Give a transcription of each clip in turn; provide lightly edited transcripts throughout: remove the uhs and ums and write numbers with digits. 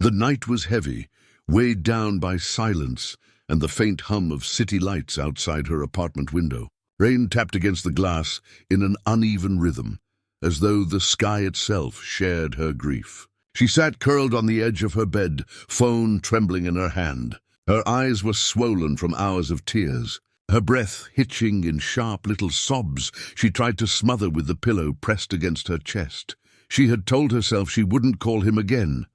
The night was heavy, weighed down by silence and the faint hum of city lights outside her apartment window. Rain tapped against the glass in an uneven rhythm, as though the sky itself shared her grief. She sat curled on the edge of her bed, phone trembling in her hand. Her eyes were swollen from hours of tears, her breath hitching in sharp little sobs she tried to smother with the pillow pressed against her chest. She had told herself she wouldn't call him again.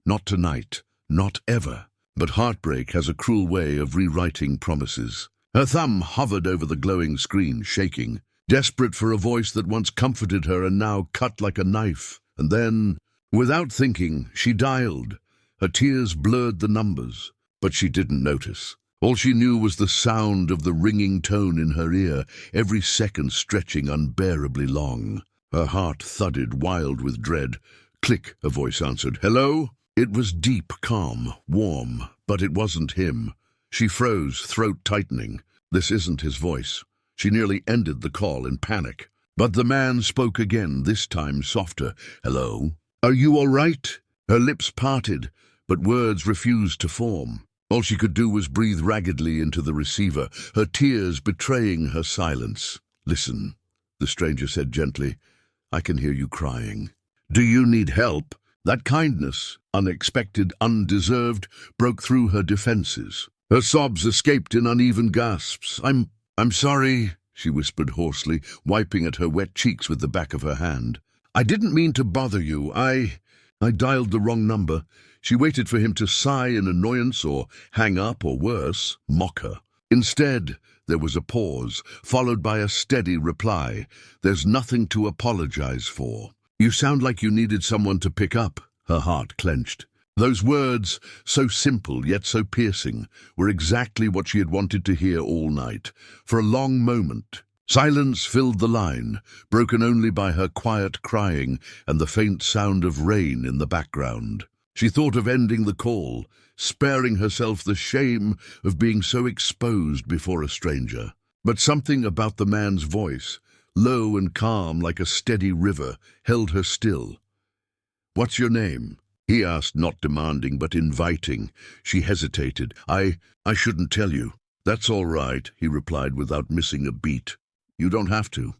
Not tonight, not ever. But heartbreak has a cruel way of rewriting promises. Her thumb hovered over the glowing screen, shaking, desperate for a voice that once comforted her and now cut like a knife. And then, without thinking, she dialed. Her tears blurred the numbers, but she didn't notice. All she knew was the sound of the ringing tone in her ear, every second stretching unbearably long. Her heart thudded, wild with dread. Click, a voice answered. Hello? It was deep, calm, warm, but it wasn't him. She froze, throat tightening. This isn't his voice. She nearly ended the call in panic. But the man spoke again, this time softer. Hello? Are you all right? Her lips parted, but words refused to form. All she could do was breathe raggedly into the receiver, her tears betraying her silence. Listen, the stranger said gently. I can hear you crying. Do you need help? That kindness, unexpected, undeserved, broke through her defenses. Her sobs escaped in uneven gasps. I'm sorry, she whispered hoarsely, wiping at her wet cheeks with the back of her hand. I didn't mean to bother you. I dialed the wrong number. She waited for him to sigh in annoyance or hang up or worse, mock her. Instead, there was a pause, followed by a steady reply. There's nothing to apologize for. You sound like you needed someone to pick up. Her heart clenched. Those words, so simple yet so piercing, were exactly what she had wanted to hear all night. For a long moment, silence filled the line, broken only by her quiet crying and the faint sound of rain in the background. She thought of ending the call, sparing herself the shame of being so exposed before a stranger. But something about the man's voice, low and calm like a steady river, held her still. What's your name? He asked, not demanding but inviting. She hesitated. I shouldn't tell you. That's all right, he replied without missing a beat. You don't have to.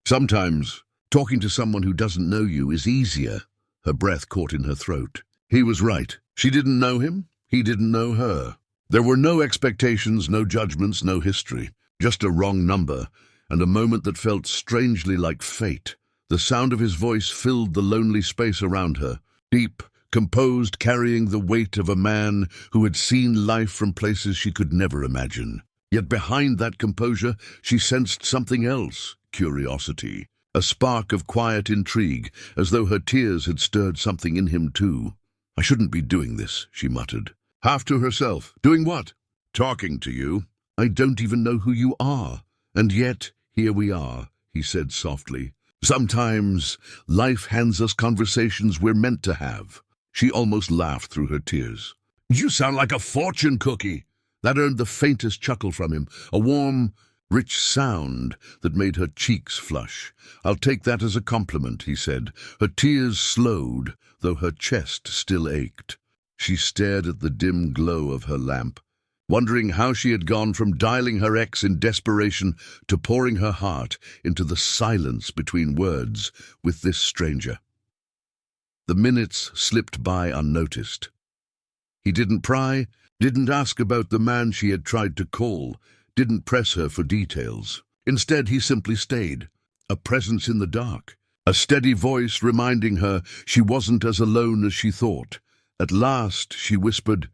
Sometimes talking to someone who doesn't know you is easier. Her breath caught in her throat. He was right. She didn't know him. He didn't know her. There were no expectations, no judgments, no history. Just a wrong number, and a moment that felt strangely like fate. The sound of his voice filled the lonely space around her, deep, composed, carrying the weight of a man who had seen life from places she could never imagine. Yet behind that composure, she sensed something else, curiosity, a spark of quiet intrigue, as though her tears had stirred something in him too. I shouldn't be doing this, she muttered. Half to herself. Doing what? Talking to you. I don't even know who you are. And yet, here we are, he said softly. Sometimes life hands us conversations we're meant to have. She almost laughed through her tears. You sound like a fortune cookie. That earned the faintest chuckle from him, a warm, rich sound that made her cheeks flush. I'll take that as a compliment, he said. Her tears slowed, though her chest still ached. She stared at the dim glow of her lamp, wondering how she had gone from dialing her ex in desperation to pouring her heart into the silence between words with this stranger. The minutes slipped by unnoticed. He didn't pry, didn't ask about the man she had tried to call, didn't press her for details. Instead, he simply stayed, a presence in the dark, a steady voice reminding her she wasn't as alone as she thought. At last, she whispered,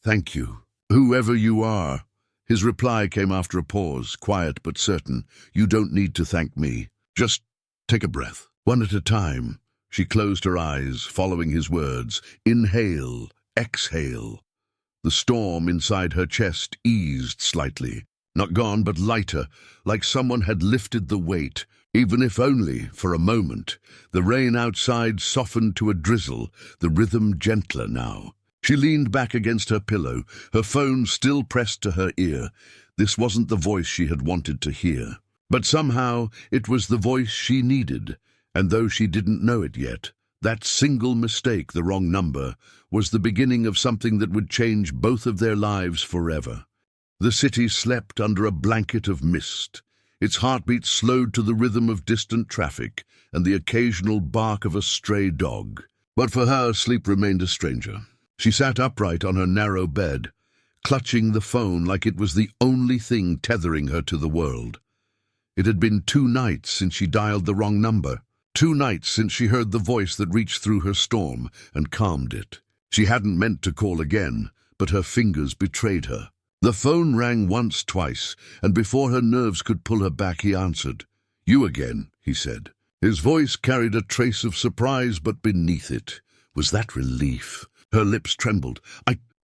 "Thank you, whoever you are." His reply came after a pause, quiet but certain. You don't need to thank me. Just take a breath, one at a time. She closed her eyes, following his words. Inhale, exhale. The storm inside her chest eased slightly. Not gone, but lighter, like someone had lifted the weight, even if only for a moment. The rain outside softened to a drizzle, the rhythm gentler now. She leaned back against her pillow, her phone still pressed to her ear. This wasn't the voice she had wanted to hear. But somehow it was the voice she needed, and though she didn't know it yet, That single mistake, the wrong number, was the beginning of something that would change both of their lives forever. The city slept under a blanket of mist. Its heartbeat slowed to the rhythm of distant traffic and the occasional bark of a stray dog. But for her, sleep remained a stranger. She sat upright on her narrow bed, clutching the phone like it was the only thing tethering her to the world. It had been 2 nights since she dialed the wrong number. 2 nights since she heard the voice that reached through her storm and calmed it. She hadn't meant to call again, but her fingers betrayed her. The phone rang once, twice, and before her nerves could pull her back, he answered. "You again," he said. His voice carried a trace of surprise, but beneath it was that relief. Her lips trembled.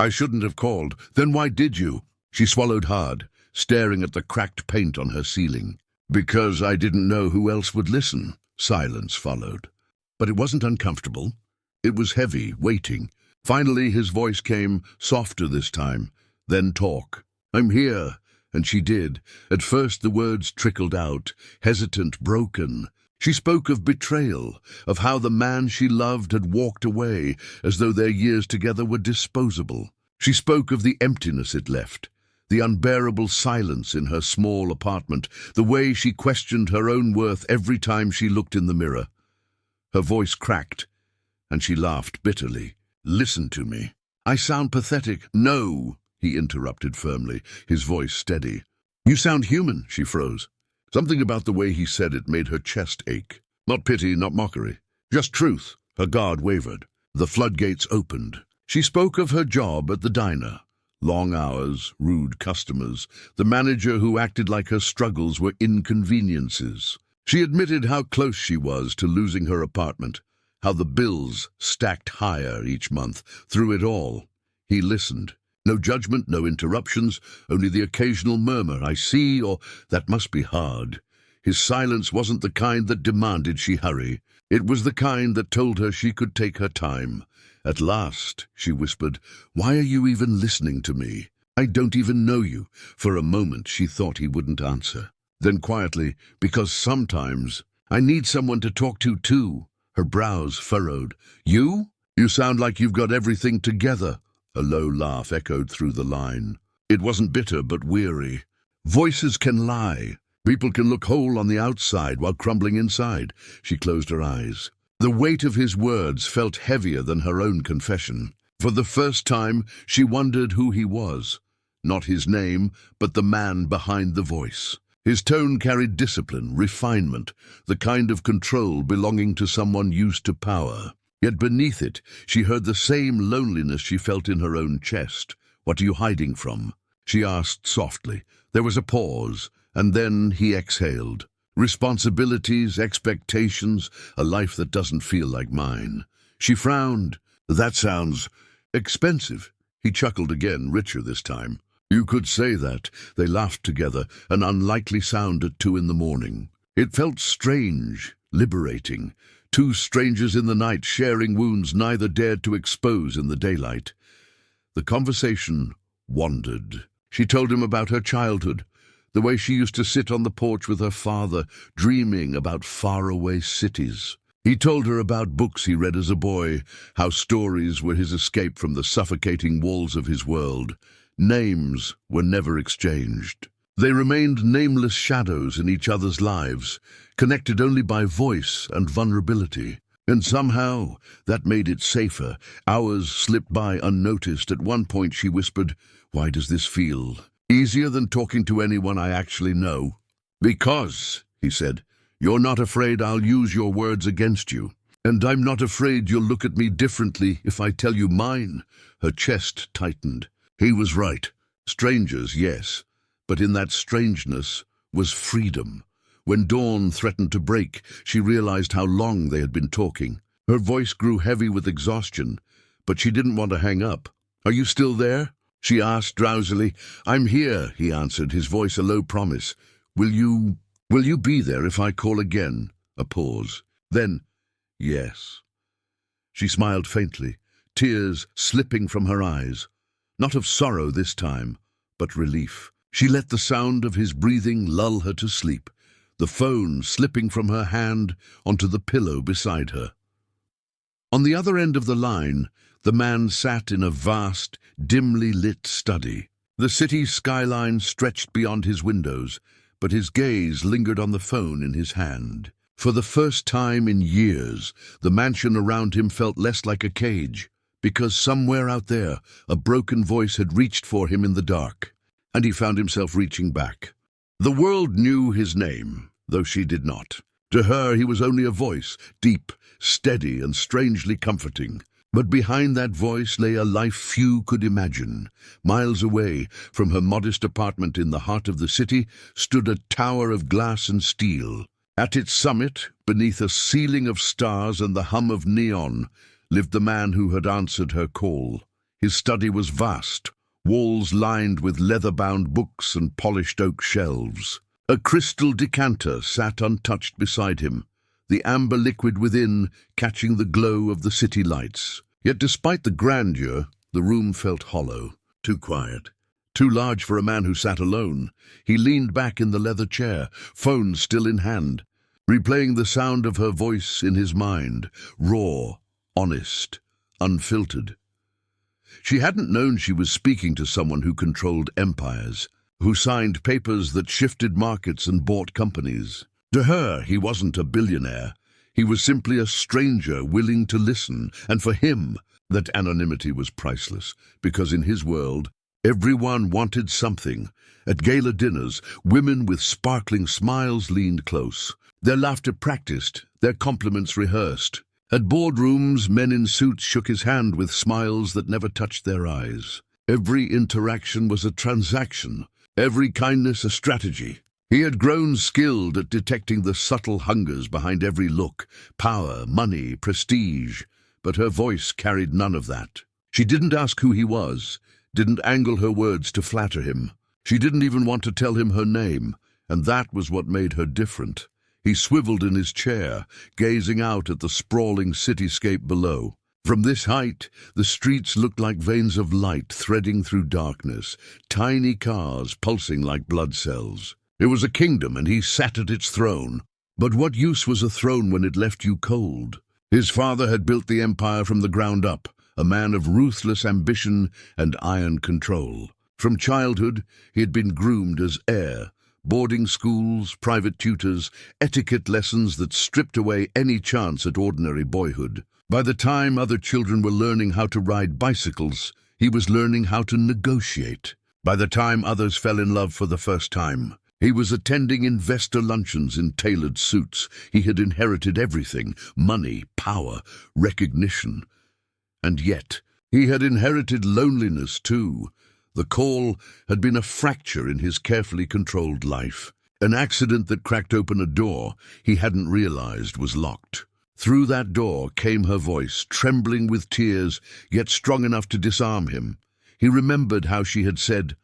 I shouldn't have called. Then why did you?" She swallowed hard, staring at the cracked paint on her ceiling. "Because I didn't know who else would listen." Silence followed. But it wasn't uncomfortable. It was heavy, waiting. Finally his voice came, softer this time. "Then talk." "I'm here." And she did. At first the words trickled out, hesitant, broken. She spoke of betrayal, of how the man she loved had walked away, as though their years together were disposable. She spoke of the emptiness it left, the unbearable silence in her small apartment, the way she questioned her own worth every time she looked in the mirror. Her voice cracked, and she laughed bitterly. "Listen to me." "I sound pathetic." "No," he interrupted firmly, his voice steady. "You sound human." She froze. Something about the way he said it made her chest ache. Not pity, not mockery. Just truth. Her guard wavered. The floodgates opened. She spoke of her job at the diner. Long hours, rude customers, the manager who acted like her struggles were inconveniences. She admitted how close she was to losing her apartment, how the bills stacked higher each month. Through it all, he listened. No judgment, no interruptions, only the occasional murmur, "I see," or "that must be hard." His silence wasn't the kind that demanded she hurry. It was the kind that told her she could take her time. "At last," she whispered, "why are you even listening to me? I don't even know you." For a moment she thought he wouldn't answer. Then quietly, "Because sometimes I need someone to talk to too." Her brows furrowed. "You? You sound like you've got everything together." A low laugh echoed through the line. It wasn't bitter, but weary. "Voices can lie. People can look whole on the outside while crumbling inside." She closed her eyes. The weight of his words felt heavier than her own confession. For the first time, she wondered who he was. Not his name, but the man behind the voice. His tone carried discipline, refinement, the kind of control belonging to someone used to power. Yet beneath it, she heard the same loneliness she felt in her own chest. "What are you hiding from?" she asked softly. There was a pause, and then he exhaled. "Responsibilities, expectations, a life that doesn't feel like mine." She frowned. "That sounds expensive." He chuckled again, richer this time. "You could say that." They laughed together, an unlikely sound at 2 a.m. It felt strange, liberating. 2 strangers in the night sharing wounds neither dared to expose in the daylight. The conversation wandered. She told him about her childhood, the way she used to sit on the porch with her father, dreaming about faraway cities. He told her about books he read as a boy, how stories were his escape from the suffocating walls of his world. Names were never exchanged. They remained nameless shadows in each other's lives, connected only by voice and vulnerability. And somehow that made it safer. Hours slipped by unnoticed. At one point she whispered, "Why does this feel easier than talking to anyone I actually know?" "Because," he said, "you're not afraid I'll use your words against you. And I'm not afraid you'll look at me differently if I tell you mine." Her chest tightened. He was right. Strangers, yes. But in that strangeness was freedom. When dawn threatened to break, she realized how long they had been talking. Her voice grew heavy with exhaustion, but she didn't want to hang up. "Are you still there?" she asked drowsily. "I'm here," he answered, his voice a low promise. Will you be there if I call again?" A pause. Then, "Yes." She smiled faintly, tears slipping from her eyes. Not of sorrow this time, but relief. She let the sound of his breathing lull her to sleep, the phone slipping from her hand onto the pillow beside her. On the other end of the line, the man sat in a vast, dimly lit study. The city skyline stretched beyond his windows, but his gaze lingered on the phone in his hand. For the first time in years, the mansion around him felt less like a cage, because somewhere out there, a broken voice had reached for him in the dark, and he found himself reaching back. The world knew his name, though she did not. To her, he was only a voice, deep, steady, and strangely comforting. But behind that voice lay a life few could imagine. Miles away from her modest apartment in the heart of the city stood a tower of glass and steel. At its summit, beneath a ceiling of stars and the hum of neon, lived the man who had answered her call. His study was vast, walls lined with leather-bound books and polished oak shelves. A crystal decanter sat untouched beside him, the amber liquid within catching the glow of the city lights. Yet despite the grandeur, the room felt hollow, too quiet, too large for a man who sat alone. He leaned back in the leather chair, phone still in hand, replaying the sound of her voice in his mind, raw, honest, unfiltered. She hadn't known she was speaking to someone who controlled empires, who signed papers that shifted markets and bought companies. To her, he wasn't a billionaire. He was simply a stranger willing to listen, and for him, that anonymity was priceless, because in his world, everyone wanted something. At gala dinners, women with sparkling smiles leaned close, their laughter practiced, their compliments rehearsed. At boardrooms, men in suits shook his hand with smiles that never touched their eyes. Every interaction was a transaction, every kindness a strategy. He had grown skilled at detecting the subtle hungers behind every look, power, money, prestige, but her voice carried none of that. She didn't ask who he was, didn't angle her words to flatter him. She didn't even want to tell him her name, and that was what made her different. He swiveled in his chair, gazing out at the sprawling cityscape below. From this height, the streets looked like veins of light threading through darkness, tiny cars pulsing like blood cells. It was a kingdom, and he sat at its throne. But what use was a throne when it left you cold? His father had built the empire from the ground up, a man of ruthless ambition and iron control. From childhood, he had been groomed as heir. Boarding schools, private tutors, etiquette lessons that stripped away any chance at ordinary boyhood. By the time other children were learning how to ride bicycles, he was learning how to negotiate. By the time others fell in love for the first time, he was attending investor luncheons in tailored suits. He had inherited everything: money, power, recognition. And yet, he had inherited loneliness too. The call had been a fracture in his carefully controlled life, an accident that cracked open a door he hadn't realized was locked. Through that door came her voice, trembling with tears, yet strong enough to disarm him. He remembered how she had said,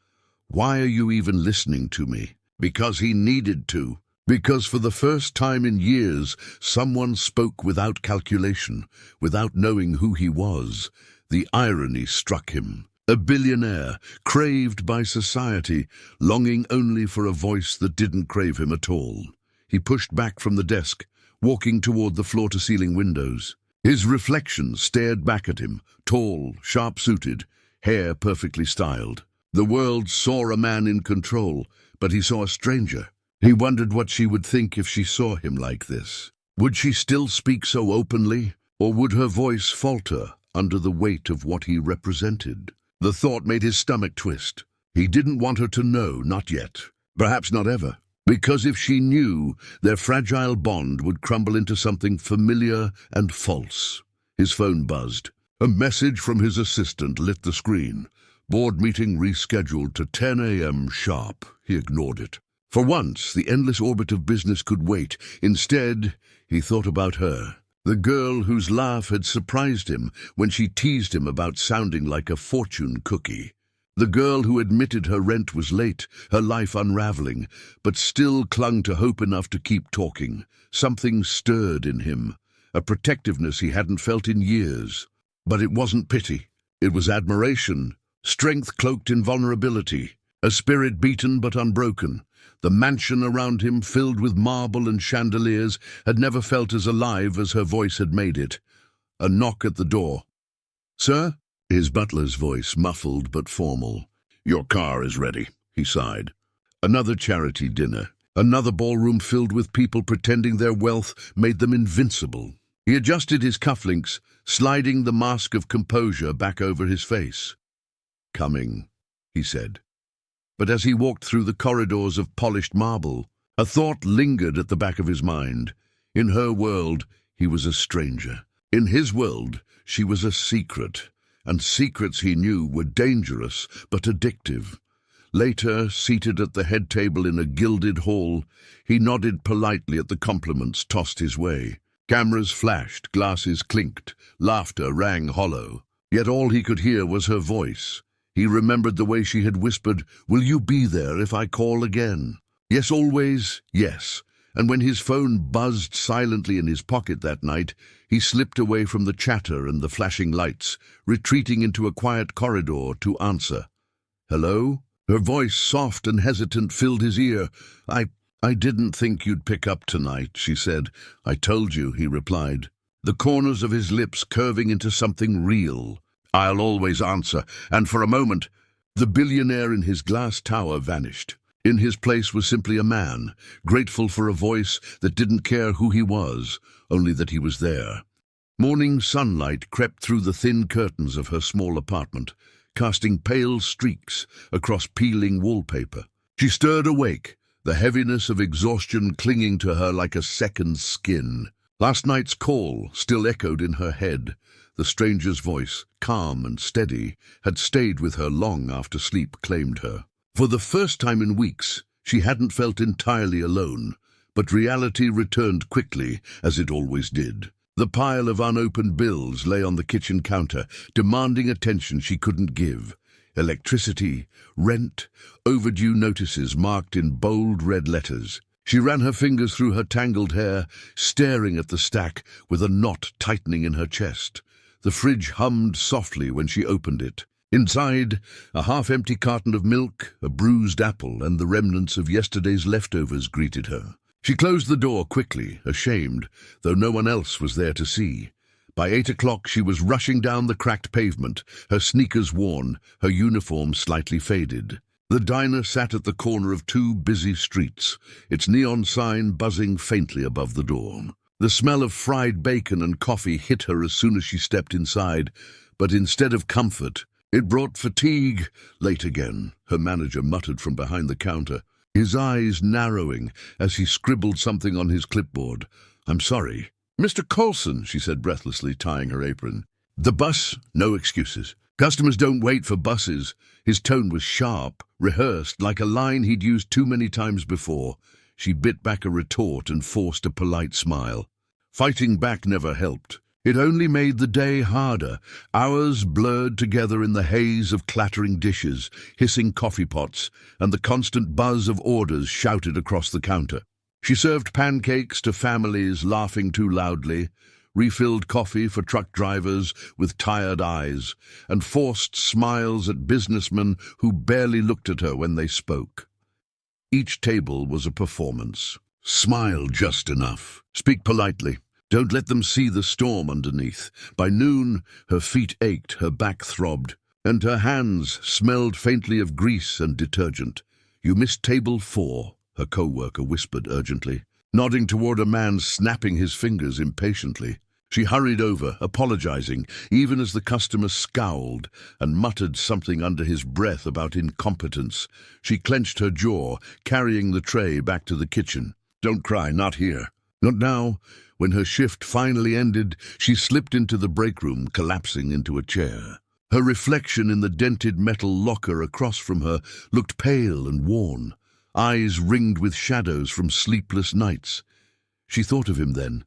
"Why are you even listening to me?" Because he needed to. Because for the first time in years, someone spoke without calculation, without knowing who he was. The irony struck him. A billionaire, craved by society, longing only for a voice that didn't crave him at all. He pushed back from the desk, walking toward the floor-to-ceiling windows. His reflection stared back at him, tall, sharp-suited, hair perfectly styled. The world saw a man in control, but he saw a stranger. He wondered what she would think if she saw him like this. Would she still speak so openly, or would her voice falter under the weight of what he represented? The thought made his stomach twist. He didn't want her to know, not yet, perhaps not ever, because if she knew, their fragile bond would crumble into something familiar and false. His phone buzzed. A message from his assistant lit the screen. Board meeting rescheduled to 10 a.m. sharp. He ignored it. For once, the endless orbit of business could wait. Instead, he thought about her. The girl whose laugh had surprised him when she teased him about sounding like a fortune cookie. The girl who admitted her rent was late, her life unraveling, but still clung to hope enough to keep talking. Something stirred in him, a protectiveness he hadn't felt in years. But it wasn't pity. It was admiration, strength cloaked in vulnerability, a spirit beaten but unbroken. The mansion around him, filled with marble and chandeliers, had never felt as alive as her voice had made it. A knock at the door. "Sir?" His butler's voice, muffled but formal. "Your car is ready," he sighed. Another charity dinner. Another ballroom filled with people pretending their wealth made them invincible. He adjusted his cufflinks, sliding the mask of composure back over his face. "Coming," he said. But as he walked through the corridors of polished marble, a thought lingered at the back of his mind. In her world, he was a stranger. In his world, she was a secret, and secrets, he knew, were dangerous but addictive. Later, seated at the head table in a gilded hall, he nodded politely at the compliments tossed his way. Cameras flashed, glasses clinked, laughter rang hollow. Yet all he could hear was her voice. He remembered the way she had whispered, "Will you be there if I call again?" Yes, always, yes. And when his phone buzzed silently in his pocket that night, he slipped away from the chatter and the flashing lights, retreating into a quiet corridor to answer. "Hello?" Her voice, soft and hesitant, filled his ear. I didn't think you'd pick up tonight," she said. "I told you," he replied, the corners of his lips curving into something real. "I'll always answer." And for a moment, the billionaire in his glass tower vanished. In his place was simply a man, grateful for a voice that didn't care who he was, only that he was there. Morning sunlight crept through the thin curtains of her small apartment, casting pale streaks across peeling wallpaper. She stirred awake, the heaviness of exhaustion clinging to her like a second skin. Last night's call still echoed in her head. The stranger's voice, calm and steady, had stayed with her long after sleep claimed her. For the first time in weeks, she hadn't felt entirely alone, but reality returned quickly, as it always did. The pile of unopened bills lay on the kitchen counter, demanding attention she couldn't give. Electricity, rent, overdue notices marked in bold red letters. She ran her fingers through her tangled hair, staring at the stack with a knot tightening in her chest. The fridge hummed softly when she opened it. Inside, a half-empty carton of milk, a bruised apple, and the remnants of yesterday's leftovers greeted her. She closed the door quickly, ashamed, though no one else was there to see. By 8 o'clock she was rushing down the cracked pavement, her sneakers worn, her uniform slightly faded. The diner sat at the corner of two busy streets, its neon sign buzzing faintly above the door. The smell of fried bacon and coffee hit her as soon as she stepped inside, but instead of comfort, it brought fatigue. "Late again," her manager muttered from behind the counter, his eyes narrowing as he scribbled something on his clipboard. "I'm sorry." "Mr. Coulson," she said breathlessly, tying her apron. "The bus? No excuses. Customers don't wait for buses." His tone was sharp, rehearsed, like a line he'd used too many times before. She bit back a retort and forced a polite smile. Fighting back never helped. It only made the day harder. Hours blurred together in the haze of clattering dishes, hissing coffee pots, and the constant buzz of orders shouted across the counter. She served pancakes to families laughing too loudly, refilled coffee for truck drivers with tired eyes, and forced smiles at businessmen who barely looked at her when they spoke. Each table was a performance. Smile just enough. Speak politely. Don't let them see the storm underneath. By noon, her feet ached, her back throbbed, and her hands smelled faintly of grease and detergent. "You missed table 4, her co-worker whispered urgently, nodding toward a man snapping his fingers impatiently. She hurried over, apologizing, even as the customer scowled and muttered something under his breath about incompetence. She clenched her jaw, carrying the tray back to the kitchen. "Don't cry, not here." Not now. When her shift finally ended, she slipped into the break room, collapsing into a chair. Her reflection in the dented metal locker across from her looked pale and worn, eyes ringed with shadows from sleepless nights. She thought of him then,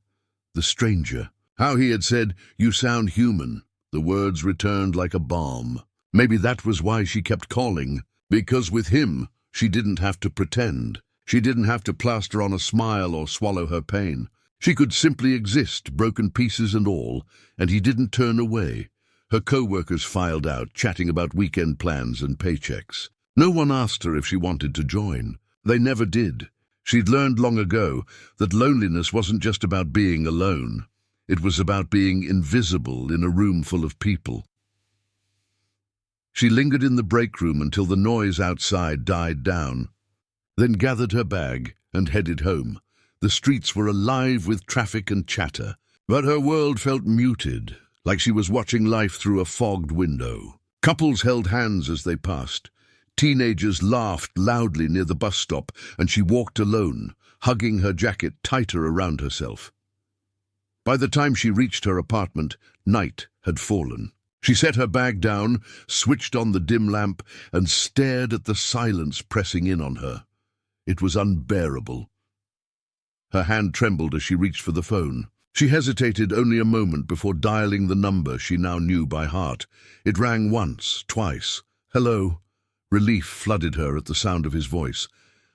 the stranger. How he had said, "You sound human." The words returned like a balm. Maybe that was why she kept calling, because with him, she didn't have to pretend. She didn't have to plaster on a smile or swallow her pain. She could simply exist, broken pieces and all, and he didn't turn away. Her co-workers filed out, chatting about weekend plans and paychecks. No one asked her if she wanted to join. They never did. She'd learned long ago that loneliness wasn't just about being alone. It was about being invisible in a room full of people. She lingered in the break room until the noise outside died down, then gathered her bag and headed home. The streets were alive with traffic and chatter, but her world felt muted, like she was watching life through a fogged window. Couples held hands as they passed. Teenagers laughed loudly near the bus stop, and she walked alone, hugging her jacket tighter around herself. By the time she reached her apartment, night had fallen. She set her bag down, switched on the dim lamp, and stared at the silence pressing in on her. It was unbearable. Her hand trembled as she reached for the phone. She hesitated only a moment before dialing the number she now knew by heart. It rang once, twice. "Hello." Relief flooded her at the sound of his voice.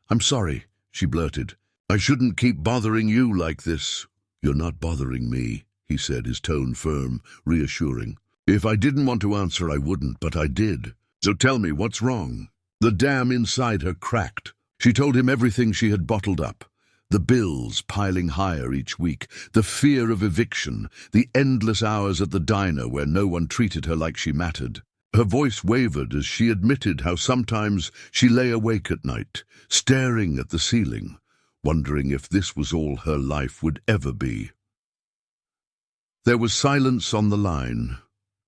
"I'm sorry," she blurted. "I shouldn't keep bothering you like this." "You're not bothering me," he said, his tone firm, reassuring. "If I didn't want to answer, I wouldn't, but I did. So tell me, what's wrong?" The dam inside her cracked. She told him everything she had bottled up. The bills piling higher each week, the fear of eviction, the endless hours at the diner where no one treated her like she mattered. Her voice wavered as she admitted how sometimes she lay awake at night, staring at the ceiling, wondering if this was all her life would ever be. There was silence on the line,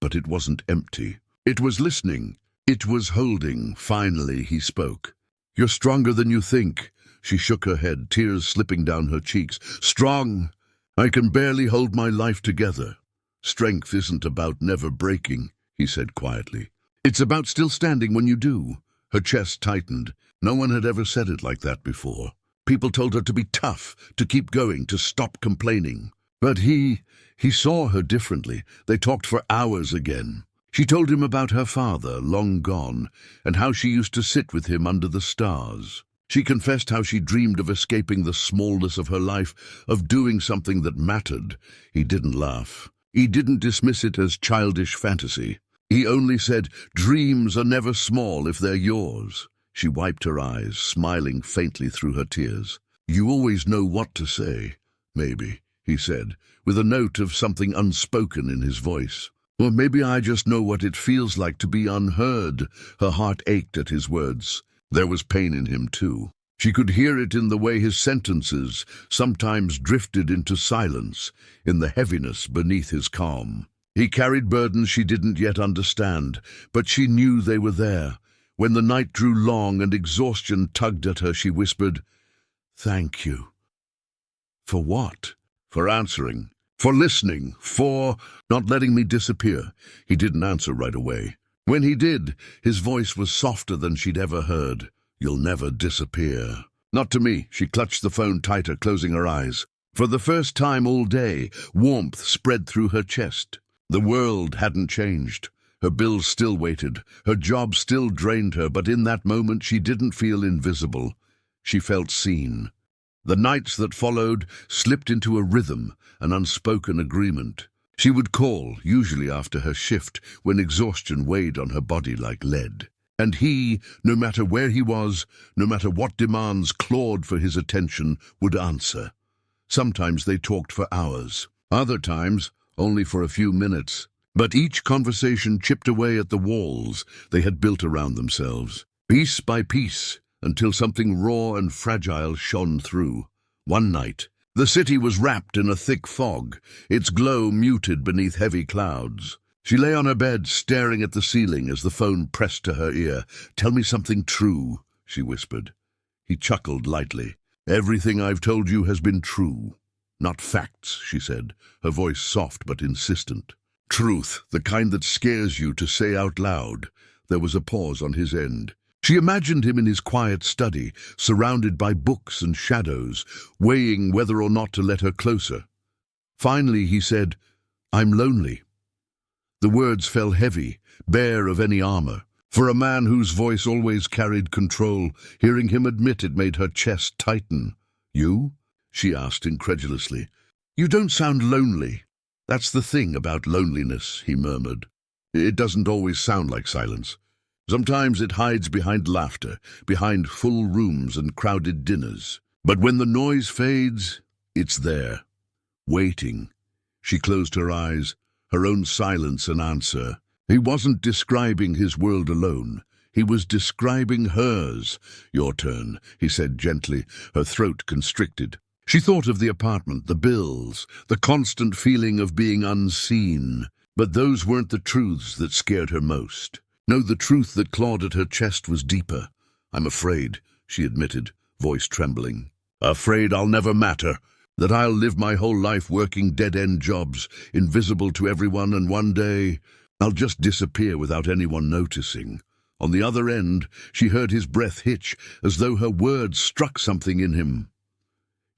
but it wasn't empty. It was listening. It was holding. Finally, he spoke. "You're stronger than you think." She shook her head, tears slipping down her cheeks. "Strong. I can barely hold my life together." "Strength isn't about never breaking," he said quietly. "It's about still standing when you do." Her chest tightened. No one had ever said it like that before. People told her to be tough, to keep going, to stop complaining. But he saw her differently. They talked for hours again. She told him about her father, long gone, and how she used to sit with him under the stars. She confessed how she dreamed of escaping the smallness of her life, of doing something that mattered. He didn't laugh. He didn't dismiss it as childish fantasy. He only said, "Dreams are never small if they're yours." She wiped her eyes, smiling faintly through her tears. "You always know what to say." "Maybe," he said, with a note of something unspoken in his voice. "Or maybe I just know what it feels like to be unheard." Her heart ached at his words. There was pain in him, too. She could hear it in the way his sentences sometimes drifted into silence, in the heaviness beneath his calm. He carried burdens she didn't yet understand, but she knew they were there. When the night drew long and exhaustion tugged at her, she whispered, "Thank you." "For what?" "For answering. For listening. For not letting me disappear." He didn't answer right away. When he did, his voice was softer than she'd ever heard. "You'll never disappear." "Not to me." She clutched the phone tighter, closing her eyes. For the first time all day, warmth spread through her chest. The world hadn't changed. Her bills still waited. Her job still drained her, but in that moment she didn't feel invisible. She felt seen. The nights that followed slipped into a rhythm, an unspoken agreement. She would call, usually after her shift, when exhaustion weighed on her body like lead. And he, no matter where he was, no matter what demands clawed for his attention, would answer. Sometimes they talked for hours. Other times, only for a few minutes. But each conversation chipped away at the walls they had built around themselves, piece by piece, until something raw and fragile shone through. One night, the city was wrapped in a thick fog, its glow muted beneath heavy clouds. She lay on her bed, staring at the ceiling as the phone pressed to her ear. "Tell me something true," she whispered. He chuckled lightly. "Everything I've told you has been true. Not facts," she said, her voice soft but insistent. "Truth, the kind that scares you to say out loud." There was a pause on his end. She imagined him in his quiet study, surrounded by books and shadows, weighing whether or not to let her closer. Finally he said, "I'm lonely." The words fell heavy, bare of any armor. For a man whose voice always carried control, hearing him admit it made her chest tighten. "You?" she asked incredulously. "You don't sound lonely." "That's the thing about loneliness," he murmured. "It doesn't always sound like silence. Sometimes it hides behind laughter, behind full rooms and crowded dinners. But when the noise fades, it's there, waiting, She closed her eyes, her own silence an answer. He wasn't describing his world alone. He was describing hers. "Your turn," he said gently, her throat constricted. She thought of the apartment, the bills, the constant feeling of being unseen. But those weren't the truths that scared her most. No, the truth that clawed at her chest was deeper. "I'm afraid," she admitted, voice trembling. "Afraid I'll never matter. That I'll live my whole life working dead-end jobs, invisible to everyone, and one day I'll just disappear without anyone noticing." On the other end, she heard his breath hitch, as though her words struck something in him.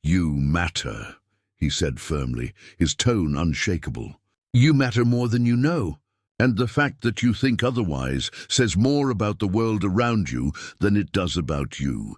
"You matter," he said firmly, his tone unshakable. "You matter more than you know, and the fact that you think otherwise says more about the world around you than it does about you."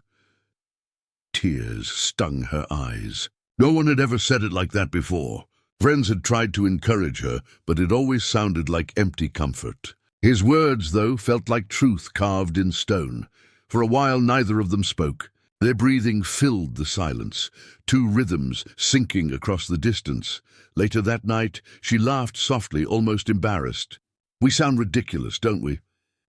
Tears stung her eyes. No one had ever said it like that before. Friends had tried to encourage her, but it always sounded like empty comfort. His words, though, felt like truth carved in stone. For a while neither of them spoke. Their breathing filled the silence, two rhythms sinking across the distance. Later that night, she laughed softly, almost embarrassed. "We sound ridiculous, don't we?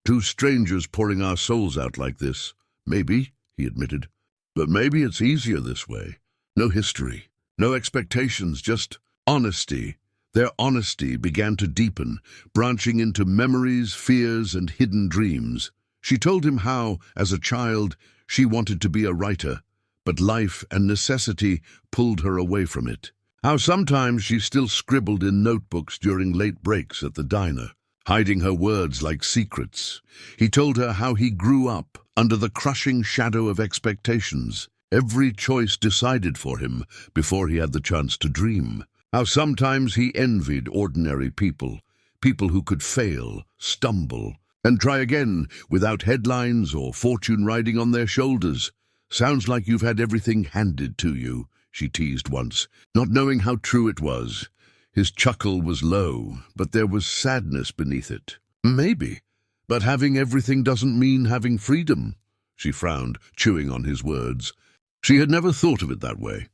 Two strangers pouring our souls out like this." "Maybe," he admitted. "But maybe it's easier this way. No history, no expectations, just honesty." Their honesty began to deepen, branching into memories, fears, and hidden dreams. She told him how, as a child, she wanted to be a writer, but life and necessity pulled her away from it. How sometimes she still scribbled in notebooks during late breaks at the diner, hiding her words like secrets. He told her how he grew up under the crushing shadow of expectations, every choice decided for him before he had the chance to dream. How sometimes he envied ordinary people, people who could fail, stumble, and try again without headlines or fortune riding on their shoulders. "Sounds like you've had everything handed to you," she teased once, not knowing how true it was. His chuckle was low, but there was sadness beneath it. "Maybe, but having everything doesn't mean having freedom." She frowned, chewing on his words. She had never thought of it that way.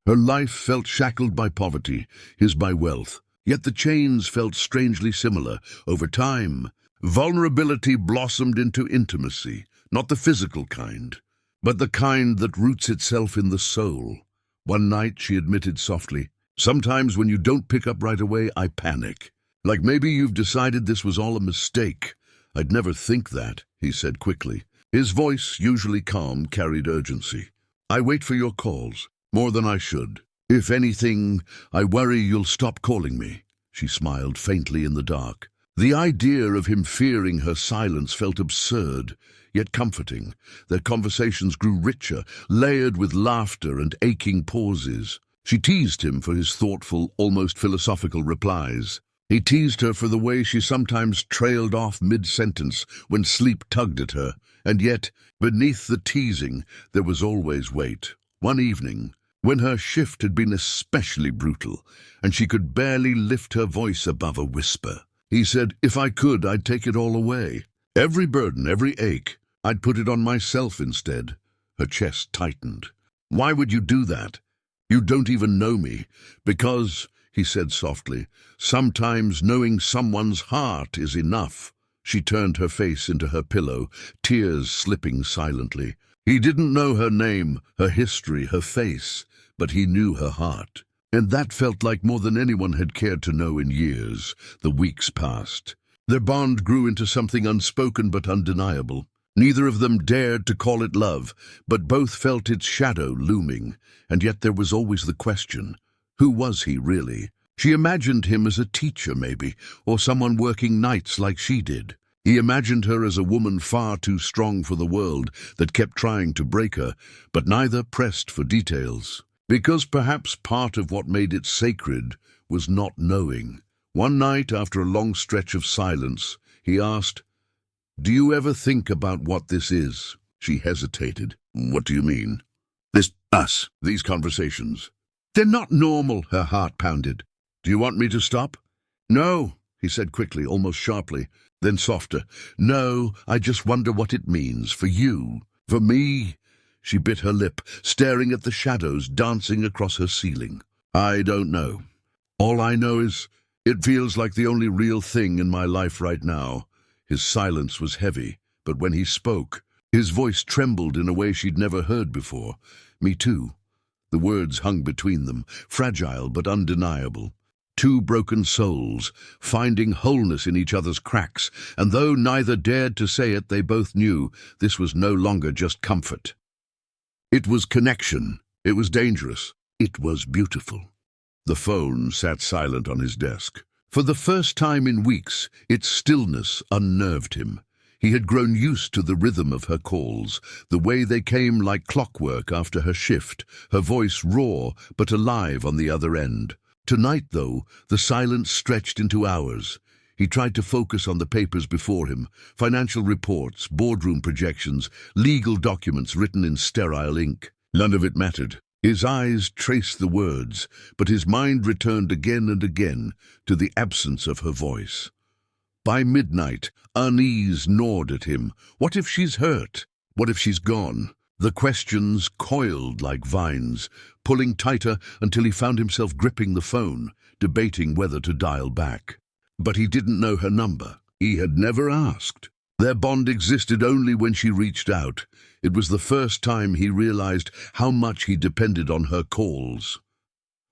Her life felt shackled by poverty, his by wealth. Yet the chains felt strangely similar. Over time, vulnerability blossomed into intimacy, not the physical kind, but the kind that roots itself in the soul. One night she admitted softly, "Sometimes when you don't pick up right away, I panic. Like maybe you've decided this was all a mistake." "I'd never think that," he said quickly. His voice, usually calm, carried urgency. "I wait for your calls. More than I should. If anything, I worry you'll stop calling me." She smiled faintly in the dark. The idea of him fearing her silence felt absurd, yet comforting. Their conversations grew richer, layered with laughter and aching pauses. She teased him for his thoughtful, almost philosophical replies. He teased her for the way she sometimes trailed off mid-sentence when sleep tugged at her. And yet, beneath the teasing, there was always weight. One evening, when her shift had been especially brutal, and she could barely lift her voice above a whisper, he said, "If I could, I'd take it all away. Every burden, every ache, I'd put it on myself instead." Her chest tightened. "Why would you do that? You don't even know me." "Because," he said softly, "sometimes knowing someone's heart is enough." She turned her face into her pillow, tears slipping silently. He didn't know her name, her history, her face, but he knew her heart. And that felt like more than anyone had cared to know in years. The weeks passed. Their bond grew into something unspoken but undeniable. Neither of them dared to call it love, but both felt its shadow looming. And yet there was always the question, who was he really? She imagined him as a teacher, maybe, or someone working nights like she did. He imagined her as a woman far too strong for the world that kept trying to break her, but neither pressed for details. Because perhaps part of what made it sacred was not knowing. One night, after a long stretch of silence, he asked, "Do you ever think about what this is?" She hesitated. "What do you mean?" Us, these conversations. They're not normal," her heart pounded. "Do you want me to stop?" "No," he said quickly, almost sharply, then softer. "No, I just wonder what it means for you, for me." She bit her lip, staring at the shadows dancing across her ceiling. "I don't know. All I know is, it feels like the only real thing in my life right now. His silence was heavy, but when he spoke, his voice trembled in a way she'd never heard before. Me too. The words hung between them, fragile but undeniable. Two broken souls, finding wholeness in each other's cracks, and though neither dared to say it, they both knew this was no longer just comfort. It was connection. It was dangerous. It was beautiful. The phone sat silent on his desk. For the first time in weeks, its stillness unnerved him. He had grown used to the rhythm of her calls, the way they came like clockwork after her shift, her voice raw but alive on the other end. Tonight, though, the silence stretched into hours. He tried to focus on the papers before him, financial reports, boardroom projections, legal documents written in sterile ink. None of it mattered. His eyes traced the words, but his mind returned again and again to the absence of her voice. By midnight, unease gnawed at him. What if she's hurt? What if she's gone? The questions coiled like vines, pulling tighter until he found himself gripping the phone, debating whether to dial back. But he didn't know her number. He had never asked. Their bond existed only when she reached out. It was the first time he realized how much he depended on her calls.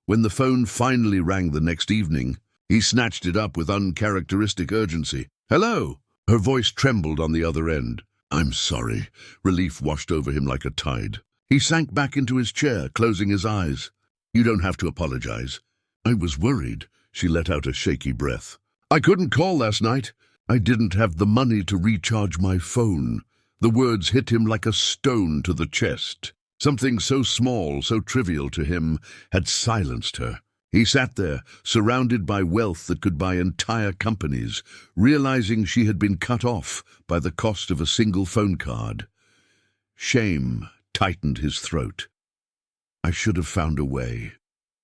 When the phone finally rang the next evening, he snatched it up with uncharacteristic urgency. "Hello!" Her voice trembled on the other end. "I'm sorry." Relief washed over him like a tide. He sank back into his chair, closing his eyes. "You don't have to apologize." "I was worried." She let out a shaky breath. "I couldn't call last night. I didn't have the money to recharge my phone." The words hit him like a stone to the chest. Something so small, so trivial to him, had silenced her. He sat there, surrounded by wealth that could buy entire companies, realizing she had been cut off by the cost of a single phone card. Shame tightened his throat. "I should have found a way,"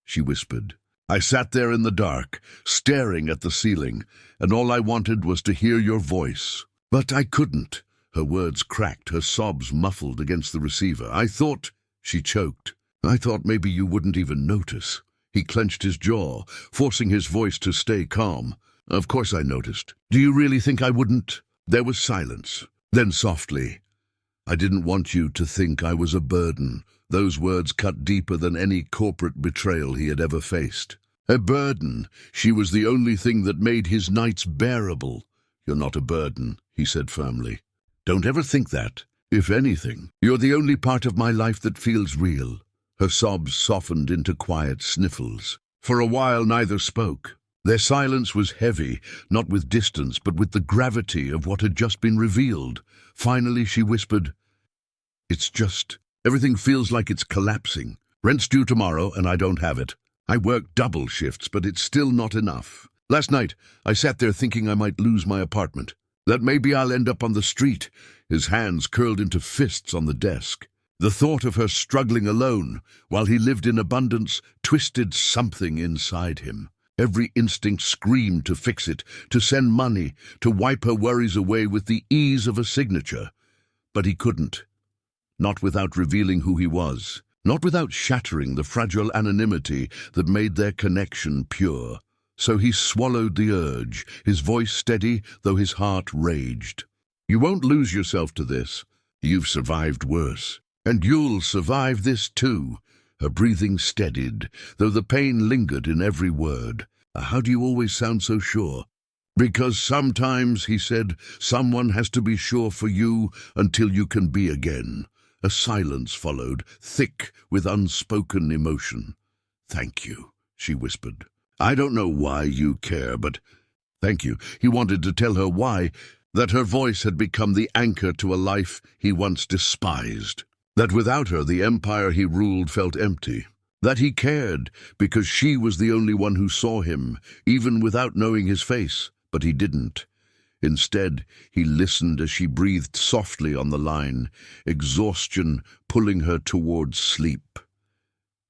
she whispered. "I sat there in the dark, staring at the ceiling, and all I wanted was to hear your voice. But I couldn't." Her words cracked, her sobs muffled against the receiver. "I thought," she choked, "I thought maybe you wouldn't even notice." He clenched his jaw, forcing his voice to stay calm. "Of course I noticed. Do you really think I wouldn't?" There was silence. Then softly, "I didn't want you to think I was a burden." Those words cut deeper than any corporate betrayal he had ever faced. A burden. She was the only thing that made his nights bearable. "You're not a burden," he said firmly. "Don't ever think that. If anything, you're the only part of my life that feels real." Her sobs softened into quiet sniffles. For a while neither spoke. Their silence was heavy, not with distance, but with the gravity of what had just been revealed. Finally she whispered, "It's just, everything feels like it's collapsing. Rent's due tomorrow and I don't have it. I work double shifts, but it's still not enough. Last night I sat there thinking I might lose my apartment. That maybe I'll end up on the street." His hands curled into fists on the desk. The thought of her struggling alone, while he lived in abundance, twisted something inside him. Every instinct screamed to fix it, to send money, to wipe her worries away with the ease of a signature. But he couldn't. Not without revealing who he was. Not without shattering the fragile anonymity that made their connection pure. So he swallowed the urge, his voice steady, though his heart raged. "You won't lose yourself to this. You've survived worse. And you'll survive this too." Her breathing steadied, though the pain lingered in every word. "How do you always sound so sure?" "Because sometimes," he said, "someone has to be sure for you until you can be again." A silence followed, thick with unspoken emotion. "Thank you," she whispered. "I don't know why you care, but thank you." He wanted to tell her why, that her voice had become the anchor to a life he once despised. That without her, the empire he ruled felt empty. That he cared because she was the only one who saw him, even without knowing his face. But he didn't. Instead, he listened as she breathed softly on the line, exhaustion pulling her towards sleep.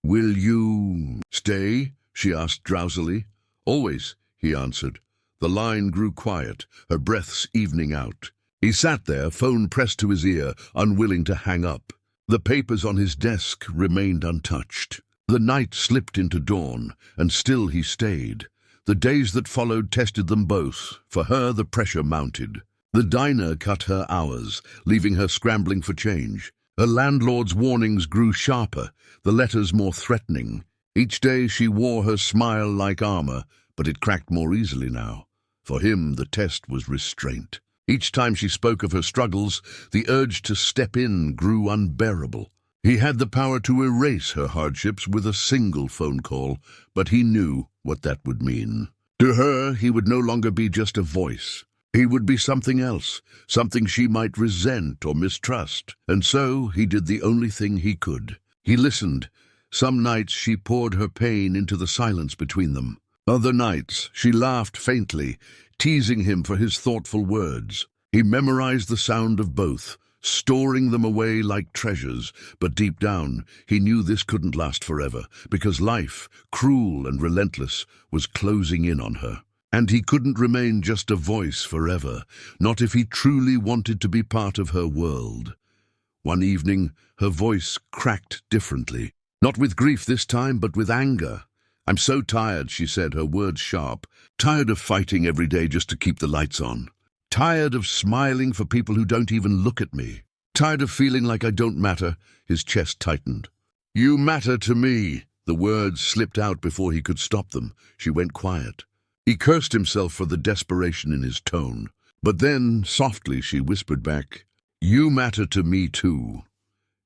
"Will you stay?" she asked drowsily. "Always," he answered. The line grew quiet, her breaths evening out. He sat there, phone pressed to his ear, unwilling to hang up. The papers on his desk remained untouched. The night slipped into dawn, and still he stayed. The days that followed tested them both. For her, the pressure mounted. The diner cut her hours, leaving her scrambling for change. Her landlord's warnings grew sharper, the letters more threatening. Each day she wore her smile like armor, but it cracked more easily now. For him, the test was restraint. Each time she spoke of her struggles, the urge to step in grew unbearable. He had the power to erase her hardships with a single phone call, but he knew what that would mean. To her, he would no longer be just a voice. He would be something else, something she might resent or mistrust. And so he did the only thing he could. He listened. Some nights she poured her pain into the silence between them. Other nights she laughed faintly, teasing him for his thoughtful words. He memorized the sound of both, storing them away like treasures, but deep down he knew this couldn't last forever, because life, cruel and relentless, was closing in on her. And he couldn't remain just a voice forever, not if he truly wanted to be part of her world. One evening, her voice cracked differently, not with grief this time, but with anger. "I'm so tired," she said, her words sharp. "Tired of fighting every day just to keep the lights on. Tired of smiling for people who don't even look at me. Tired of feeling like I don't matter." His chest tightened. "You matter to me." The words slipped out before he could stop them. She went quiet. He cursed himself for the desperation in his tone. But then, softly, she whispered back, "You matter to me too."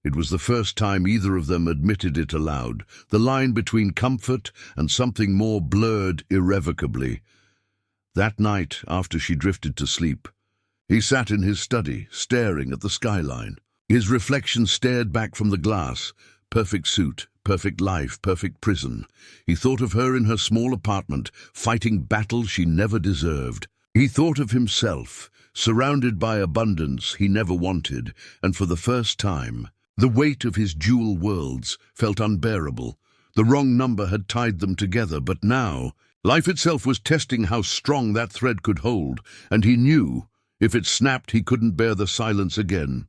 It was the first time either of them admitted it aloud. The line between comfort and something more blurred irrevocably. That night, after she drifted to sleep, he sat in his study, staring at the skyline. His reflection stared back from the glass. Perfect suit, perfect life, perfect prison. He thought of her in her small apartment, fighting battles she never deserved. He thought of himself, surrounded by abundance he never wanted, and for the first time, the weight of his dual worlds felt unbearable. The wrong number had tied them together, but now, life itself was testing how strong that thread could hold, and he knew, if it snapped, he couldn't bear the silence again.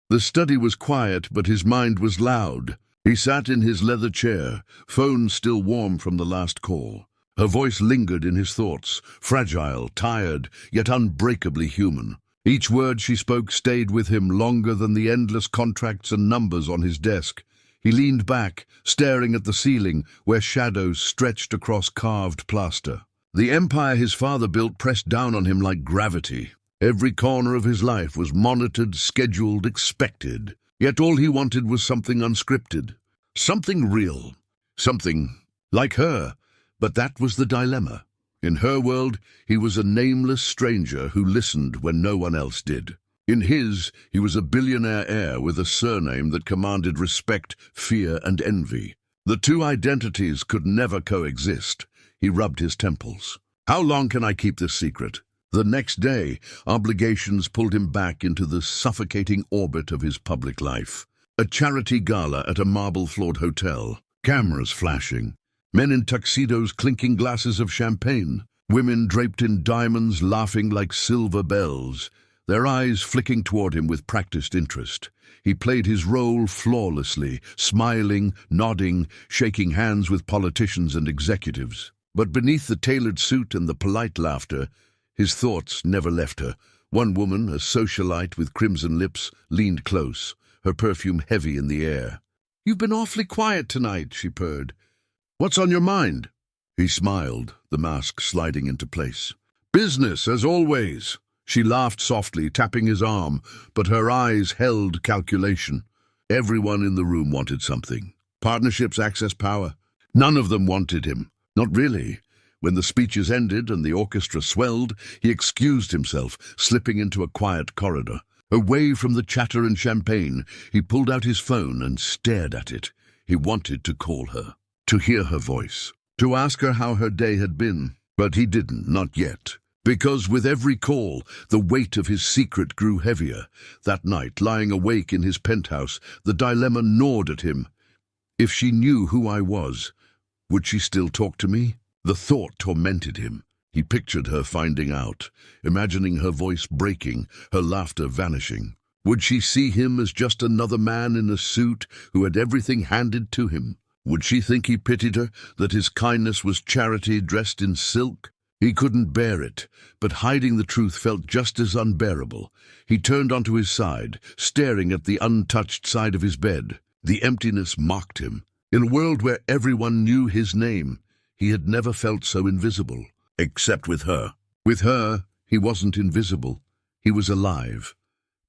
The study was quiet, but his mind was loud. He sat in his leather chair, phone still warm from the last call. Her voice lingered in his thoughts, fragile, tired, yet unbreakably human. Each word she spoke stayed with him longer than the endless contracts and numbers on his desk. He leaned back, staring at the ceiling, where shadows stretched across carved plaster. The empire his father built pressed down on him like gravity. Every corner of his life was monitored, scheduled, expected. Yet all he wanted was something unscripted, something real, something like her. But that was the dilemma. In her world, he was a nameless stranger who listened when no one else did. In his, he was a billionaire heir with a surname that commanded respect, fear, and envy. The two identities could never coexist. He rubbed his temples. "How long can I keep this secret?" The next day, obligations pulled him back into the suffocating orbit of his public life. A charity gala at a marble-floored hotel, cameras flashing, men in tuxedos clinking glasses of champagne, women draped in diamonds laughing like silver bells, their eyes flicking toward him with practiced interest. He played his role flawlessly, smiling, nodding, shaking hands with politicians and executives. But beneath the tailored suit and the polite laughter, his thoughts never left her. One woman, a socialite with crimson lips, leaned close, her perfume heavy in the air. "You've been awfully quiet tonight," she purred. "What's on your mind?" He smiled, the mask sliding into place. "Business, as always." She laughed softly, tapping his arm, but her eyes held calculation. Everyone in the room wanted something. Partnerships, access, power. None of them wanted him. Not really. When the speeches ended and the orchestra swelled, he excused himself, slipping into a quiet corridor. Away from the chatter and champagne, he pulled out his phone and stared at it. He wanted to call her, to hear her voice, to ask her how her day had been. But he didn't, not yet. Because with every call, the weight of his secret grew heavier. That night, lying awake in his penthouse, the dilemma gnawed at him. If she knew who I was, would she still talk to me? The thought tormented him. He pictured her finding out, imagining her voice breaking, her laughter vanishing. Would she see him as just another man in a suit who had everything handed to him? Would she think he pitied her, that his kindness was charity dressed in silk? He couldn't bear it, but hiding the truth felt just as unbearable. He turned onto his side, staring at the untouched side of his bed. The emptiness mocked him. In a world where everyone knew his name, he had never felt so invisible, except with her. With her, he wasn't invisible. He was alive.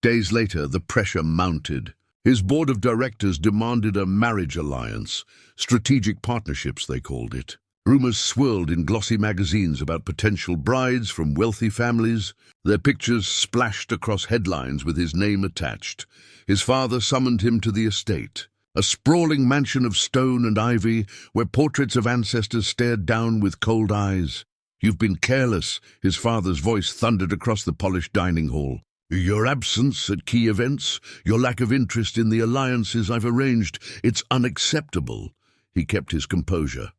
Days later, the pressure mounted. His board of directors demanded a marriage alliance, strategic partnerships they called it. Rumors swirled in glossy magazines about potential brides from wealthy families. Their pictures splashed across headlines with his name attached. His father summoned him to the estate, a sprawling mansion of stone and ivy where portraits of ancestors stared down with cold eyes. "You've been careless," his father's voice thundered across the polished dining hall. "Your absence at key events, your lack of interest in the alliances I've arranged, it's unacceptable." He kept his composure.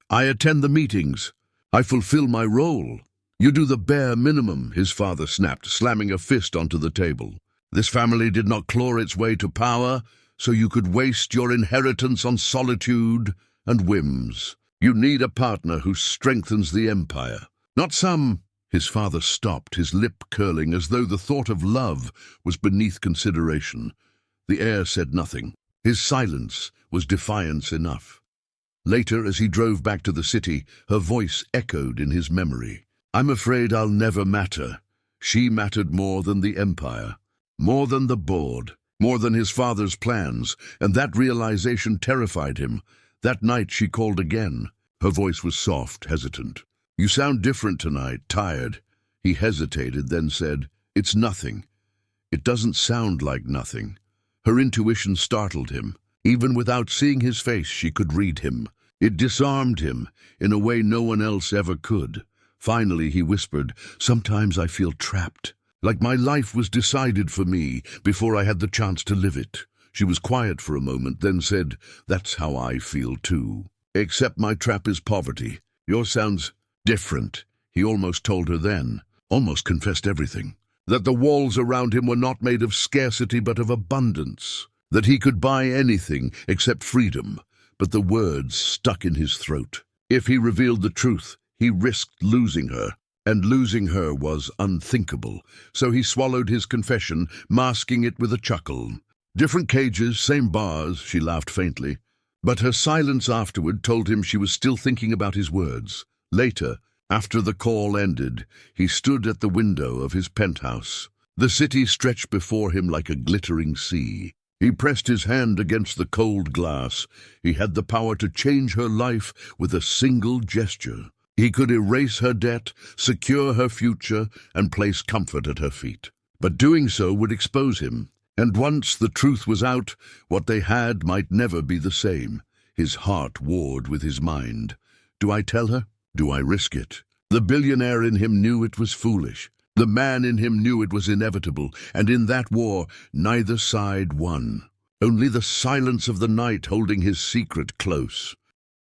"I attend the meetings. I fulfill my role." "You do the bare minimum," his father snapped, slamming a fist onto the table. "This family did not claw its way to power, so you could waste your inheritance on solitude and whims. You need a partner who strengthens the empire. Not some—" His father stopped, his lip curling as though the thought of love was beneath consideration. The heir said nothing. His silence was defiance enough. Later, as he drove back to the city, her voice echoed in his memory. "I'm afraid I'll never matter." She mattered more than the empire, more than the board, more than his father's plans, and that realization terrified him. That night she called again. Her voice was soft, hesitant. "You sound different tonight, tired." He hesitated, then said, "It's nothing." It doesn't sound like nothing. Her intuition startled him. Even without seeing his face, she could read him. It disarmed him in a way no one else ever could. Finally, he whispered, "Sometimes I feel trapped, like my life was decided for me before I had the chance to live it." She was quiet for a moment, then said, "That's how I feel too. Except my trap is poverty. Yours sounds different." He almost told her then, almost confessed everything. That the walls around him were not made of scarcity but of abundance. That he could buy anything except freedom. But the words stuck in his throat. If he revealed the truth, he risked losing her, and losing her was unthinkable. So he swallowed his confession, masking it with a chuckle. "Different cages, same bars," she laughed faintly. But her silence afterward told him she was still thinking about his words. Later, after the call ended, he stood at the window of his penthouse. The city stretched before him like a glittering sea. He pressed his hand against the cold glass. He had the power to change her life with a single gesture. He could erase her debt, secure her future, and place comfort at her feet. But doing so would expose him. And once the truth was out, what they had might never be the same. His heart warred with his mind. Do I tell her? Do I risk it? The billionaire in him knew it was foolish. The man in him knew it was inevitable, and in that war, neither side won. Only the silence of the night holding his secret close.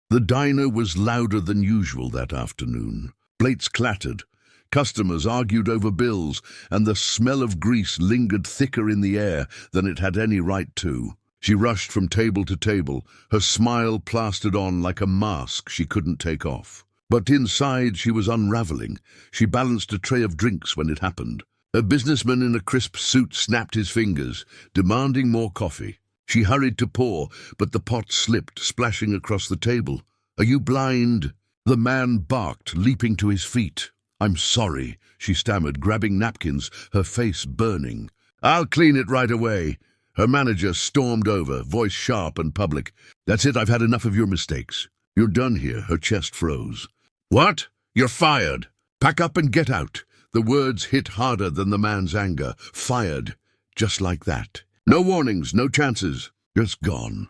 The diner was louder than usual that afternoon. Plates clattered. Customers argued over bills, and the smell of grease lingered thicker in the air than it had any right to. She rushed from table to table, her smile plastered on like a mask she couldn't take off. But inside she was unraveling. She balanced a tray of drinks when it happened. A businessman in a crisp suit snapped his fingers, demanding more coffee. She hurried to pour, but the pot slipped, splashing across the table. "Are you blind?" The man barked, leaping to his feet. "I'm sorry," she stammered, grabbing napkins, her face burning. "I'll clean it right away." Her manager stormed over, voice sharp and public. "That's it, I've had enough of your mistakes. You're done here." Her chest froze. "What? You're fired. Pack up and get out." The words hit harder than the man's anger. Fired. Just like that. No warnings, no chances. Just gone.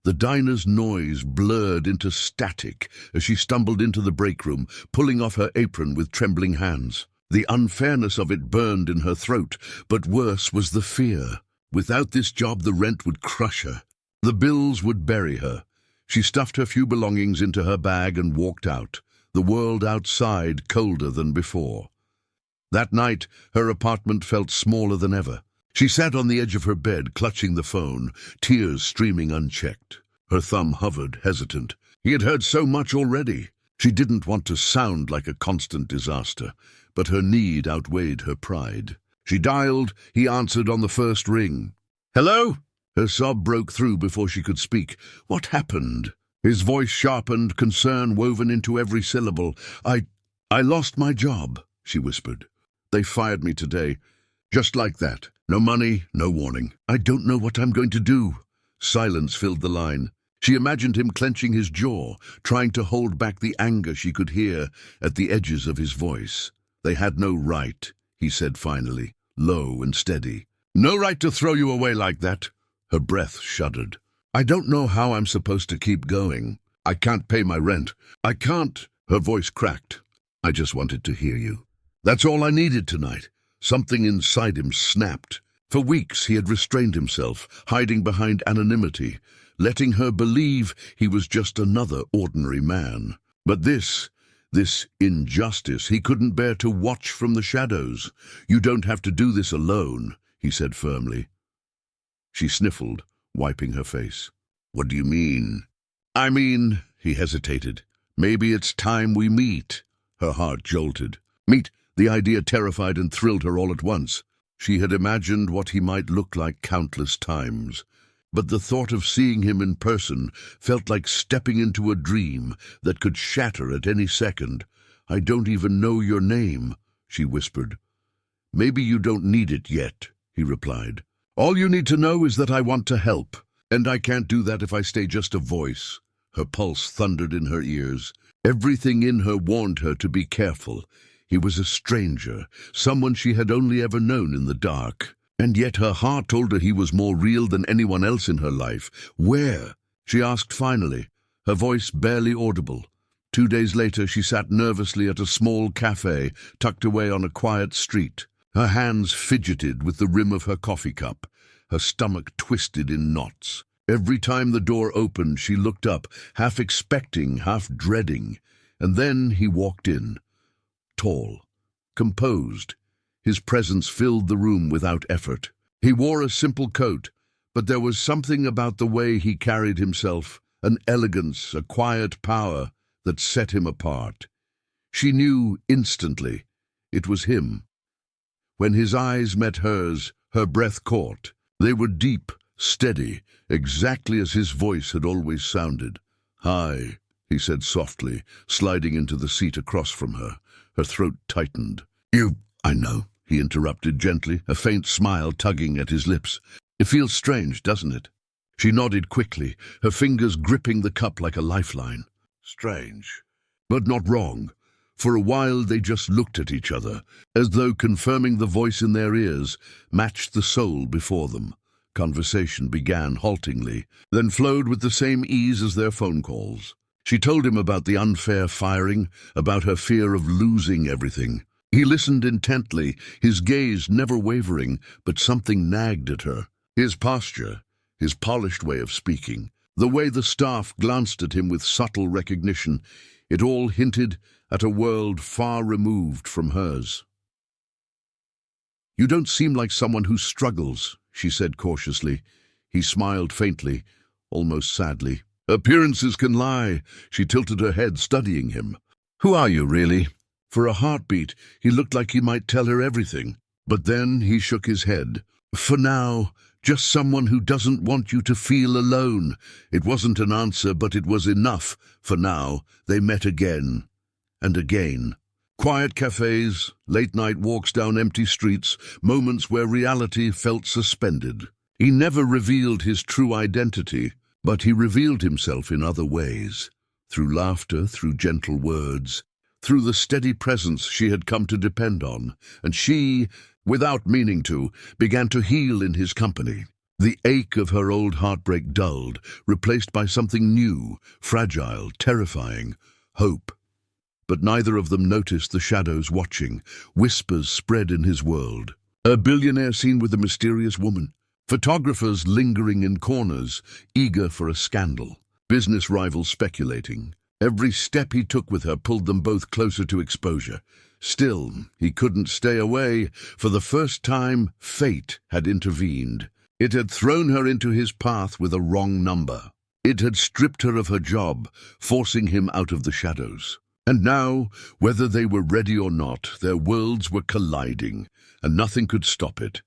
The diner's noise blurred into static as she stumbled into the break room, pulling off her apron with trembling hands. The unfairness of it burned in her throat, but worse was the fear. Without this job, the rent would crush her. The bills would bury her. She stuffed her few belongings into her bag and walked out, the world outside colder than before. That night, her apartment felt smaller than ever. She sat on the edge of her bed, clutching the phone, tears streaming unchecked. Her thumb hovered, hesitant. He had heard so much already. She didn't want to sound like a constant disaster, but her need outweighed her pride. She dialed. He answered on the first ring. "Hello?" Her sob broke through before she could speak. "What happened?" His voice sharpened, concern woven into every syllable. I lost my job," she whispered. "They fired me today. Just like that. No money, no warning. I don't know what I'm going to do." Silence filled the line. She imagined him clenching his jaw, trying to hold back the anger she could hear at the edges of his voice. "They had no right," he said finally, low and steady. "No right to throw you away like that." Her breath shuddered. "I don't know how I'm supposed to keep going. I can't pay my rent. I can't." Her voice cracked. "I just wanted to hear you. That's all I needed tonight." Something inside him snapped. For weeks he had restrained himself, hiding behind anonymity, letting her believe he was just another ordinary man. But this injustice he couldn't bear to watch from the shadows. "You don't have to do this alone," he said firmly. She sniffled, wiping her face. "What do you mean?" "I mean," he hesitated, "maybe it's time we meet." Her heart jolted. Meet? The idea terrified and thrilled her all at once. She had imagined what he might look like countless times, but the thought of seeing him in person felt like stepping into a dream that could shatter at any second. "I don't even know your name," she whispered. "Maybe you don't need it yet," he replied. "All you need to know is that I want to help, and I can't do that if I stay just a voice." Her pulse thundered in her ears. Everything in her warned her to be careful. He was a stranger, someone she had only ever known in the dark. And yet her heart told her he was more real than anyone else in her life. "Where?" she asked finally, her voice barely audible. 2 days later she sat nervously at a small cafe tucked away on a quiet street. Her hands fidgeted with the rim of her coffee cup, her stomach twisted in knots. Every time the door opened she looked up, half expecting, half dreading. And then he walked in. Tall, composed. His presence filled the room without effort. He wore a simple coat, but there was something about the way he carried himself, an elegance, a quiet power that set him apart. She knew instantly it was him. When his eyes met hers, her breath caught. They were deep, steady, exactly as his voice had always sounded. "Hi," he said softly, sliding into the seat across from her. Her throat tightened. "I know," he interrupted gently, a faint smile tugging at his lips. "It feels strange, doesn't it?" She nodded quickly, her fingers gripping the cup like a lifeline. Strange, but not wrong. For a while they just looked at each other, as though confirming the voice in their ears matched the soul before them. Conversation began haltingly, then flowed with the same ease as their phone calls. She told him about the unfair firing, about her fear of losing everything. He listened intently, his gaze never wavering, but something nagged at her. His posture, his polished way of speaking, the way the staff glanced at him with subtle recognition, it all hinted at a world far removed from hers. "You don't seem like someone who struggles," she said cautiously. He smiled faintly, almost sadly. "Appearances can lie." She tilted her head, studying him. "Who are you, really?" For a heartbeat, he looked like he might tell her everything. But then he shook his head. "For now, just someone who doesn't want you to feel alone." It wasn't an answer, but it was enough. For now, they met again and again. Quiet cafes, late-night walks down empty streets, moments where reality felt suspended. He never revealed his true identity, but he revealed himself in other ways. Through laughter, through gentle words, through the steady presence she had come to depend on. And she, without meaning to, began to heal in his company. The ache of her old heartbreak dulled, replaced by something new, fragile, terrifying, hope. But neither of them noticed the shadows watching. Whispers spread in his world. A billionaire seen with a mysterious woman. Photographers lingering in corners, eager for a scandal. Business rivals speculating. Every step he took with her pulled them both closer to exposure. Still, he couldn't stay away. For the first time, fate had intervened. It had thrown her into his path with a wrong number. It had stripped her of her job, forcing him out of the shadows. And now, whether they were ready or not, their worlds were colliding, and nothing could stop it.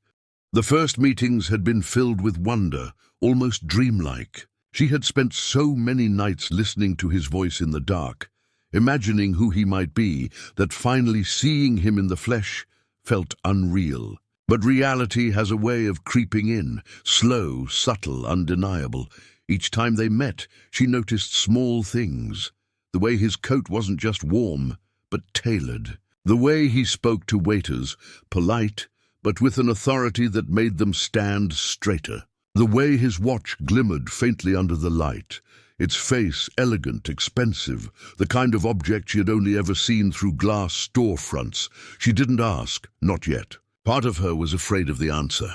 The first meetings had been filled with wonder, almost dreamlike. She had spent so many nights listening to his voice in the dark, imagining who he might be, that finally seeing him in the flesh felt unreal. But reality has a way of creeping in, slow, subtle, undeniable. Each time they met, she noticed small things. The way his coat wasn't just warm, but tailored. The way he spoke to waiters, polite, but with an authority that made them stand straighter. The way his watch glimmered faintly under the light, its face elegant, expensive, the kind of object she had only ever seen through glass storefronts. She didn't ask, not yet. Part of her was afraid of the answer.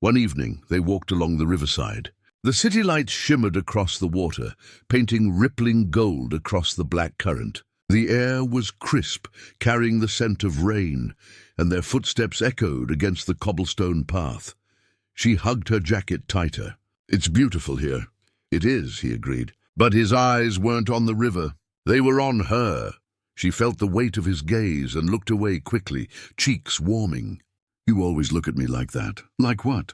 One evening, they walked along the riverside. The city lights shimmered across the water, painting rippling gold across the black current. The air was crisp, carrying the scent of rain, and their footsteps echoed against the cobblestone path. She hugged her jacket tighter. "It's beautiful here." "It is," he agreed. But his eyes weren't on the river. They were on her. She felt the weight of his gaze and looked away quickly, cheeks warming. "You always look at me like that." "Like what?"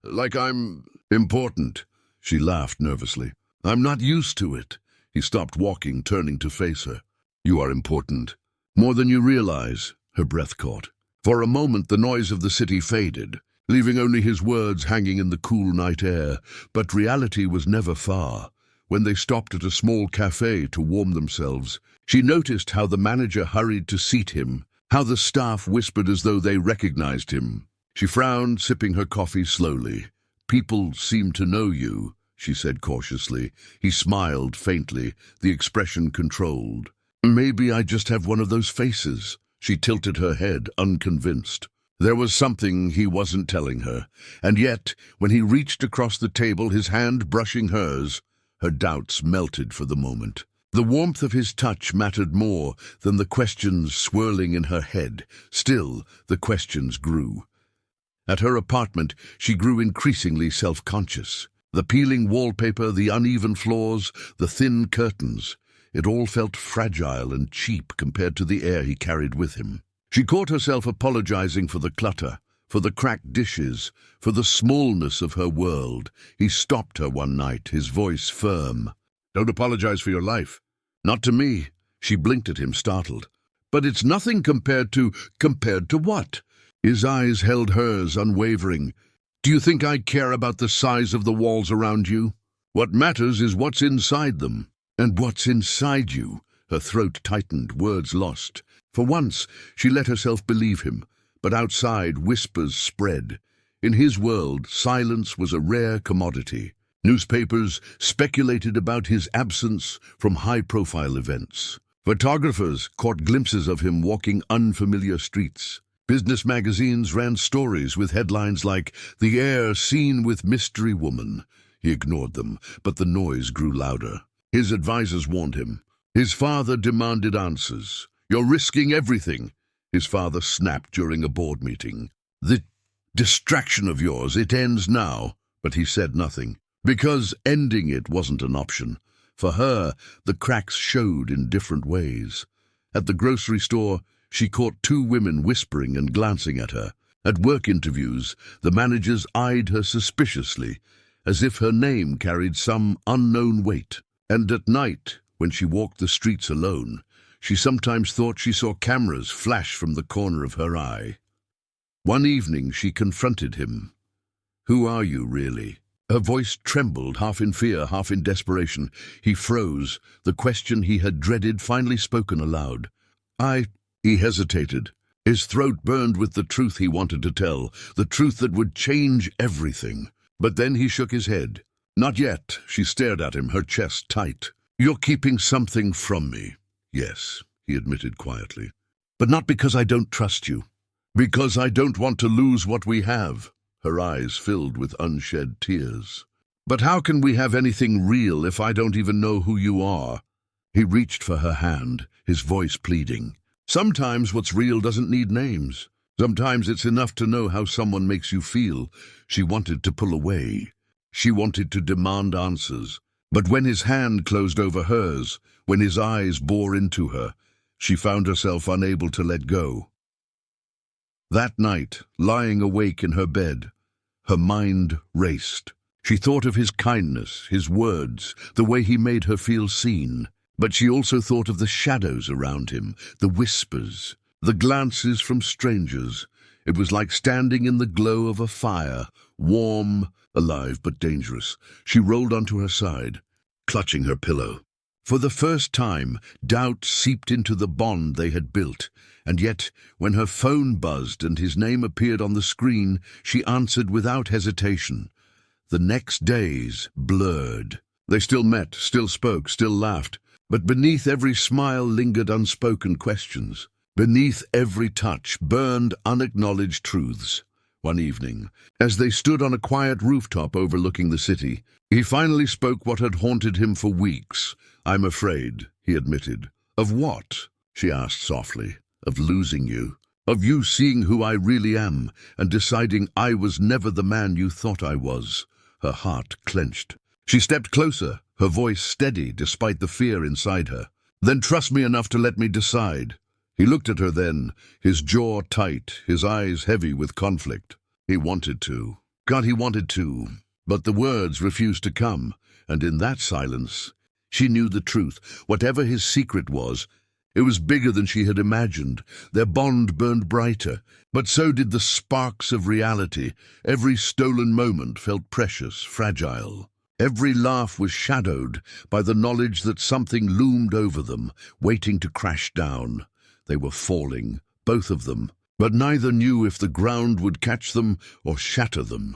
"Like I'm important." She laughed nervously. "I'm not used to it." He stopped walking, turning to face her. "You are important. More than you realize." Her breath caught. For a moment the noise of the city faded, leaving only his words hanging in the cool night air. But reality was never far. When they stopped at a small cafe to warm themselves, she noticed how the manager hurried to seat him, how the staff whispered as though they recognized him. She frowned, sipping her coffee slowly. "People seem to know you," she said cautiously. He smiled faintly, the expression controlled. "Maybe I just have one of those faces." She tilted her head, unconvinced. There was something he wasn't telling her, and yet, when he reached across the table, his hand brushing hers, her doubts melted for the moment. The warmth of his touch mattered more than the questions swirling in her head. Still, the questions grew. At her apartment, she grew increasingly self-conscious. The peeling wallpaper, the uneven floors, the thin curtains. It all felt fragile and cheap compared to the air he carried with him. She caught herself apologizing for the clutter, for the cracked dishes, for the smallness of her world. He stopped her one night, his voice firm. "Don't apologize for your life." "Not to me." She blinked at him, startled. "But it's nothing compared to what?" His eyes held hers, unwavering. "Do you think I care about the size of the walls around you? What matters is what's inside them." "And what's inside you?" Her throat tightened, words lost. For once, she let herself believe him, but outside whispers spread. In his world, silence was a rare commodity. Newspapers speculated about his absence from high-profile events. Photographers caught glimpses of him walking unfamiliar streets. Business magazines ran stories with headlines like, "The Heir Seen with Mystery Woman." He ignored them, but the noise grew louder. His advisors warned him. His father demanded answers. "You're risking everything," his father snapped during a board meeting. "The distraction of yours, it ends now." But he said nothing, because ending it wasn't an option. For her, the cracks showed in different ways. At the grocery store, she caught two women whispering and glancing at her. At work interviews, the managers eyed her suspiciously, as if her name carried some unknown weight. And at night, when she walked the streets alone, she sometimes thought she saw cameras flash from the corner of her eye. One evening she confronted him. "Who are you, really?" Her voice trembled, half in fear, half in desperation. He froze, the question he had dreaded finally spoken aloud. He hesitated. His throat burned with the truth he wanted to tell, the truth that would change everything. But then he shook his head. "Not yet." She stared at him, her chest tight. "You're keeping something from me." "Yes," he admitted quietly. "But not because I don't trust you." "Because I don't want to lose what we have." Her eyes filled with unshed tears. "But how can we have anything real if I don't even know who you are?" He reached for her hand, his voice pleading. "Sometimes what's real doesn't need names. Sometimes it's enough to know how someone makes you feel." She wanted to pull away. She wanted to demand answers. But when his hand closed over hers, when his eyes bore into her, she found herself unable to let go. That night, lying awake in her bed, her mind raced. She thought of his kindness, his words, the way he made her feel seen. But she also thought of the shadows around him, the whispers, the glances from strangers. It was like standing in the glow of a fire, warm, alive but dangerous. She rolled onto her side, clutching her pillow. For the first time, doubt seeped into the bond they had built, and yet, when her phone buzzed and his name appeared on the screen, she answered without hesitation. The next days blurred. They still met, still spoke, still laughed, but beneath every smile lingered unspoken questions. Beneath every touch burned unacknowledged truths. One evening, as they stood on a quiet rooftop overlooking the city, he finally spoke what had haunted him for weeks. "I'm afraid," he admitted. "Of what?" she asked softly. "Of losing you. Of you seeing who I really am and deciding I was never the man you thought I was." Her heart clenched. She stepped closer, her voice steady despite the fear inside her. "Then trust me enough to let me decide." He looked at her then, his jaw tight, his eyes heavy with conflict. He wanted to. God, he wanted to. But the words refused to come, and in that silence, she knew the truth. Whatever his secret was, it was bigger than she had imagined. Their bond burned brighter, but so did the sparks of reality. Every stolen moment felt precious, fragile. Every laugh was shadowed by the knowledge that something loomed over them, waiting to crash down. They were falling, both of them, but neither knew if the ground would catch them or shatter them.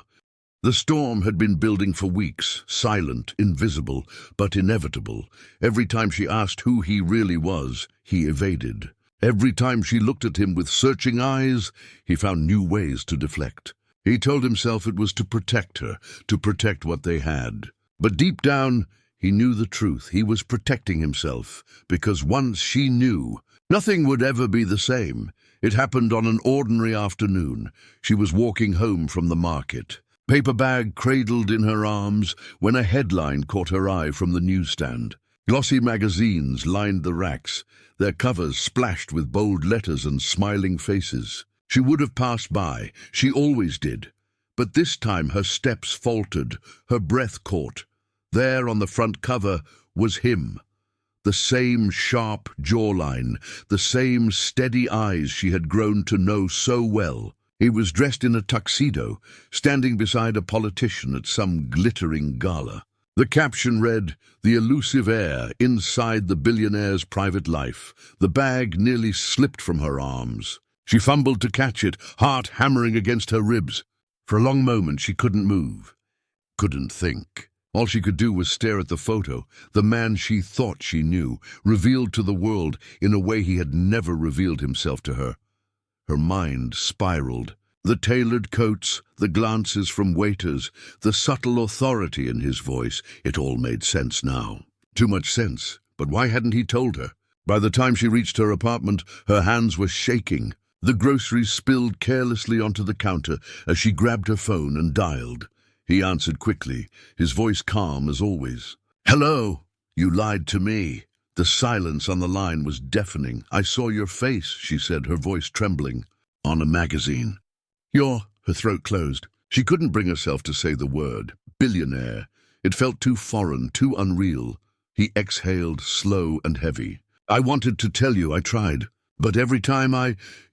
The storm had been building for weeks, silent, invisible, but inevitable. Every time she asked who he really was, he evaded. Every time she looked at him with searching eyes, he found new ways to deflect. He told himself it was to protect her, to protect what they had. But deep down, he knew the truth. He was protecting himself, because once she knew, nothing would ever be the same. It happened on an ordinary afternoon. She was walking home from the market, paper bag cradled in her arms, when a headline caught her eye from the newsstand. Glossy magazines lined the racks, their covers splashed with bold letters and smiling faces. She would have passed by, she always did. But this time her steps faltered, her breath caught. There on the front cover was him. The same sharp jawline, the same steady eyes she had grown to know so well. He was dressed in a tuxedo, standing beside a politician at some glittering gala. The caption read, "The elusive heir inside the billionaire's private life." The bag nearly slipped from her arms. She fumbled to catch it, heart hammering against her ribs. For a long moment she couldn't move, couldn't think. All she could do was stare at the photo, the man she thought she knew, revealed to the world in a way he had never revealed himself to her. Her mind spiraled. The tailored coats, the glances from waiters, the subtle authority in his voice, it all made sense now. Too much sense, but why hadn't he told her? By the time she reached her apartment, her hands were shaking. The groceries spilled carelessly onto the counter as she grabbed her phone and dialed. He answered quickly, his voice calm as always. "Hello, you lied to me." The silence on the line was deafening. "I saw your face," she said, her voice trembling. "On a magazine." Her throat closed. She couldn't bring herself to say the word. Billionaire. It felt too foreign, too unreal. He exhaled, slow and heavy. "I wanted to tell you, I tried. But every time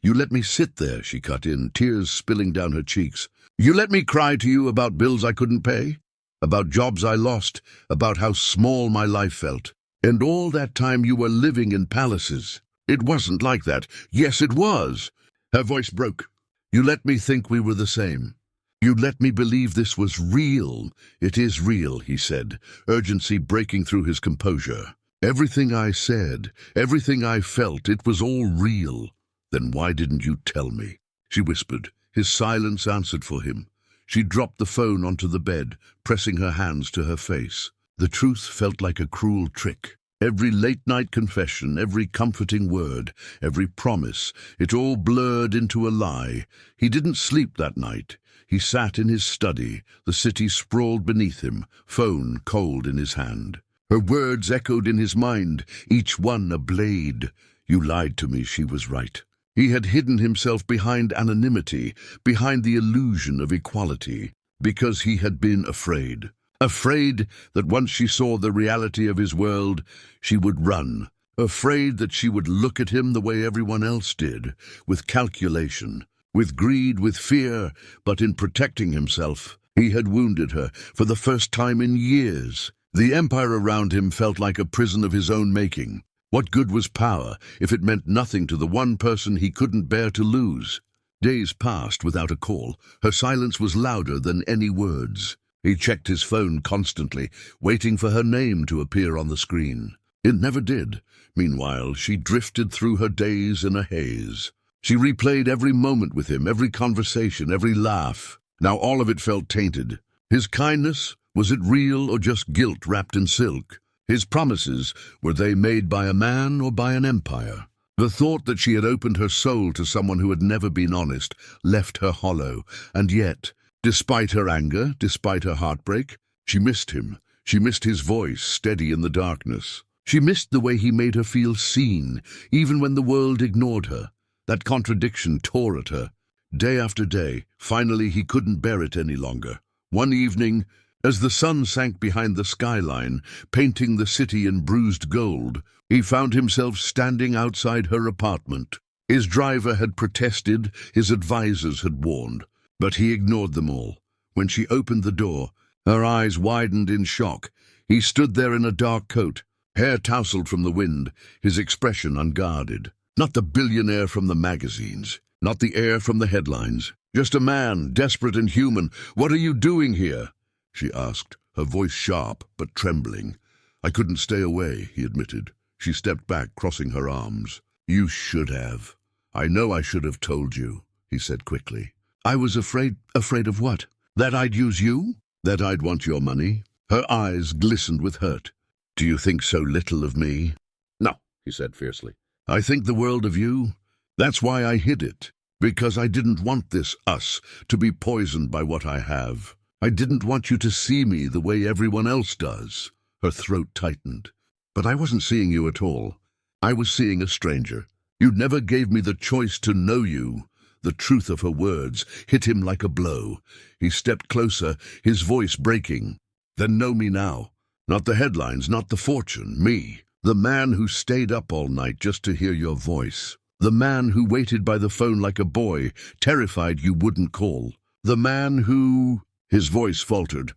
You let me sit there," she cut in, tears spilling down her cheeks. "You let me cry to you about bills I couldn't pay, about jobs I lost, about how small my life felt. And all that time you were living in palaces. It wasn't like that." "Yes, it was." Her voice broke. "You let me think we were the same. You let me believe this was real." "It is real," he said, urgency breaking through his composure. "Everything I said, everything I felt, it was all real." "Then why didn't you tell me?" she whispered. His silence answered for him. She dropped the phone onto the bed, pressing her hands to her face. The truth felt like a cruel trick. Every late-night confession, every comforting word, every promise, it all blurred into a lie. He didn't sleep that night. He sat in his study, the city sprawled beneath him, phone cold in his hand. Her words echoed in his mind, each one a blade. You lied to me, she was right. He had hidden himself behind anonymity, behind the illusion of equality, because he had been afraid. Afraid that once she saw the reality of his world, she would run. Afraid that she would look at him the way everyone else did, with calculation, with greed, with fear. But in protecting himself, he had wounded her for the first time in years. The empire around him felt like a prison of his own making. What good was power if it meant nothing to the one person he couldn't bear to lose? Days passed without a call. Her silence was louder than any words. He checked his phone constantly, waiting for her name to appear on the screen. It never did. Meanwhile, she drifted through her days in a haze. She replayed every moment with him, every conversation, every laugh. Now all of it felt tainted. His kindness, was it real or just guilt wrapped in silk? His promises, were they made by a man or by an empire? The thought that she had opened her soul to someone who had never been honest left her hollow. And yet, despite her anger, despite her heartbreak, she missed him. She missed his voice, steady in the darkness. She missed the way he made her feel seen, even when the world ignored her. That contradiction tore at her. Day after day, finally he couldn't bear it any longer. One evening, as the sun sank behind the skyline, painting the city in bruised gold, he found himself standing outside her apartment. His driver had protested, his advisors had warned, but he ignored them all. When she opened the door, her eyes widened in shock. He stood there in a dark coat, hair tousled from the wind, his expression unguarded. Not the billionaire from the magazines, not the heir from the headlines, just a man, desperate and human. "What are you doing here?" she asked, her voice sharp but trembling. "I couldn't stay away," he admitted. She stepped back, crossing her arms. "You should have. I know I should have told you," he said quickly. "I was afraid." "Afraid of what? That I'd use you? That I'd want your money?" Her eyes glistened with hurt. "Do you think so little of me?" "No," he said fiercely. "I think the world of you. That's why I hid it. Because I didn't want this us to be poisoned by what I have. I didn't want you to see me the way everyone else does." Her throat tightened. "But I wasn't seeing you at all. I was seeing a stranger. You never gave me the choice to know you." The truth of her words hit him like a blow. He stepped closer, his voice breaking. "Then know me now. Not the headlines, not the fortune. Me. The man who stayed up all night just to hear your voice. The man who waited by the phone like a boy, terrified you wouldn't call. The man who—" His voice faltered.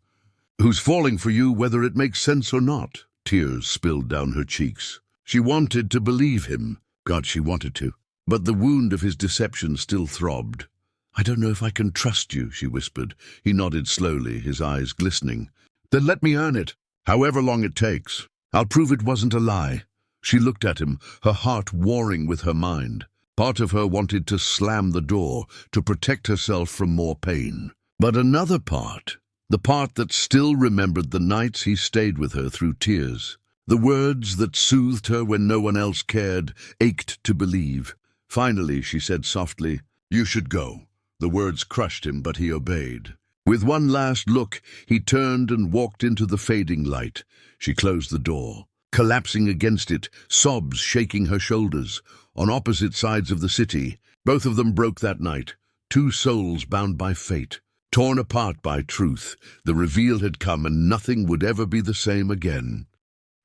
"Who's falling for you whether it makes sense or not." Tears spilled down her cheeks. She wanted to believe him. God, she wanted to. But the wound of his deception still throbbed. "I don't know if I can trust you," she whispered. He nodded slowly, his eyes glistening. "Then let me earn it. However long it takes. I'll prove it wasn't a lie." She looked at him, her heart warring with her mind. Part of her wanted to slam the door, to protect herself from more pain. But another part, the part that still remembered the nights he stayed with her through tears, the words that soothed her when no one else cared, ached to believe. Finally, she said softly, "You should go." The words crushed him, but he obeyed. With one last look, he turned and walked into the fading light. She closed the door, collapsing against it, sobs shaking her shoulders. On opposite sides of the city, both of them broke that night, two souls bound by fate, torn apart by truth. The reveal had come, and nothing would ever be the same again.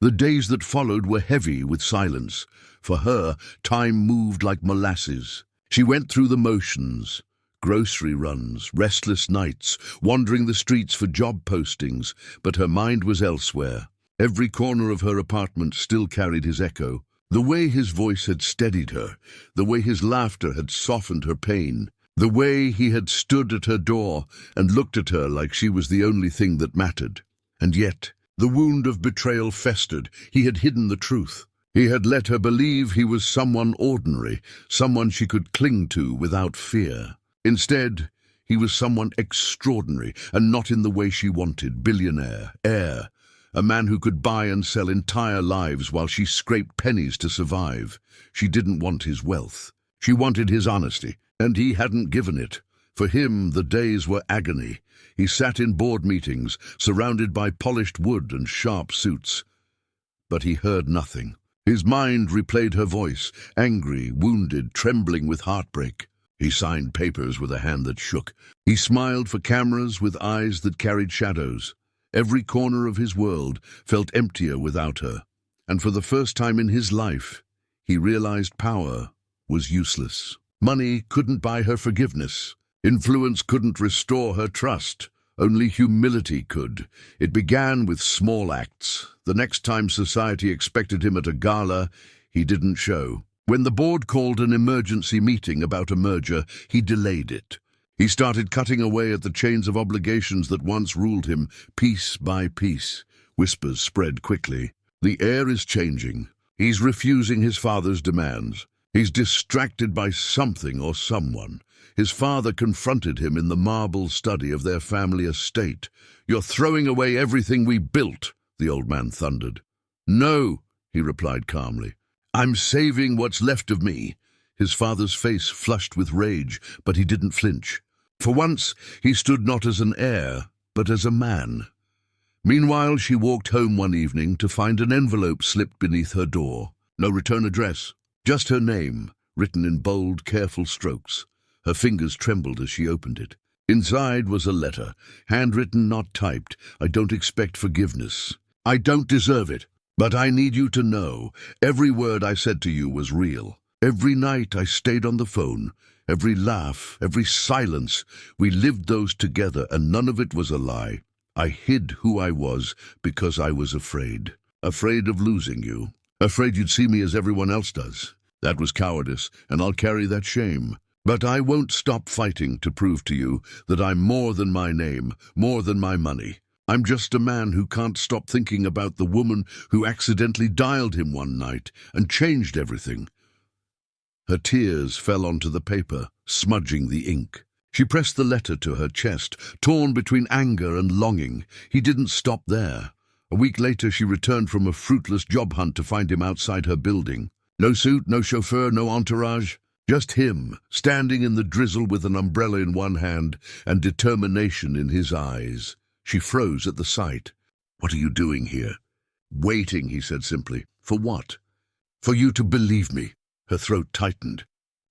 The days that followed were heavy with silence. For her, time moved like molasses. She went through the motions. Grocery runs, restless nights, wandering the streets for job postings, but her mind was elsewhere. Every corner of her apartment still carried his echo. The way his voice had steadied her, the way his laughter had softened her pain, the way he had stood at her door and looked at her like she was the only thing that mattered. And yet, the wound of betrayal festered. He had hidden the truth. He had let her believe he was someone ordinary, someone she could cling to without fear. Instead, he was someone extraordinary, and not in the way she wanted. Billionaire, heir, a man who could buy and sell entire lives while she scraped pennies to survive. She didn't want his wealth. She wanted his honesty, and he hadn't given it. For him, the days were agony. He sat in board meetings, surrounded by polished wood and sharp suits. But he heard nothing. His mind replayed her voice, angry, wounded, trembling with heartbreak. He signed papers with a hand that shook. He smiled for cameras with eyes that carried shadows. Every corner of his world felt emptier without her. And for the first time in his life, he realized power was useless. Money couldn't buy her forgiveness. Influence couldn't restore her trust. Only humility could. It began with small acts. The next time society expected him at a gala, he didn't show. When the board called an emergency meeting about a merger, he delayed it. He started cutting away at the chains of obligations that once ruled him, piece by piece. Whispers spread quickly. The air is changing. He's refusing his father's demands. He's distracted by something or someone. His father confronted him in the marble study of their family estate. "You're throwing away everything we built," the old man thundered. "No," he replied calmly. "I'm saving what's left of me." His father's face flushed with rage, but he didn't flinch. For once, he stood not as an heir, but as a man. Meanwhile, she walked home one evening to find an envelope slipped beneath her door. No return address, just her name, written in bold, careful strokes. Her fingers trembled as she opened it. Inside was a letter, handwritten, not typed. "I don't expect forgiveness. I don't deserve it. But I need you to know, every word I said to you was real. Every night I stayed on the phone. Every laugh, every silence. We lived those together, and none of it was a lie. I hid who I was because I was afraid. Afraid of losing you. Afraid you'd see me as everyone else does. That was cowardice, and I'll carry that shame. But I won't stop fighting to prove to you that I'm more than my name, more than my money. I'm just a man who can't stop thinking about the woman who accidentally dialed him one night and changed everything." Her tears fell onto the paper, smudging the ink. She pressed the letter to her chest, torn between anger and longing. He didn't stop there. A week later, she returned from a fruitless job hunt to find him outside her building. No suit, no chauffeur, no entourage. Just him, standing in the drizzle with an umbrella in one hand and determination in his eyes. She froze at the sight. "What are you doing here?" "Waiting," he said simply. "For what?" "For you to believe me." Her throat tightened.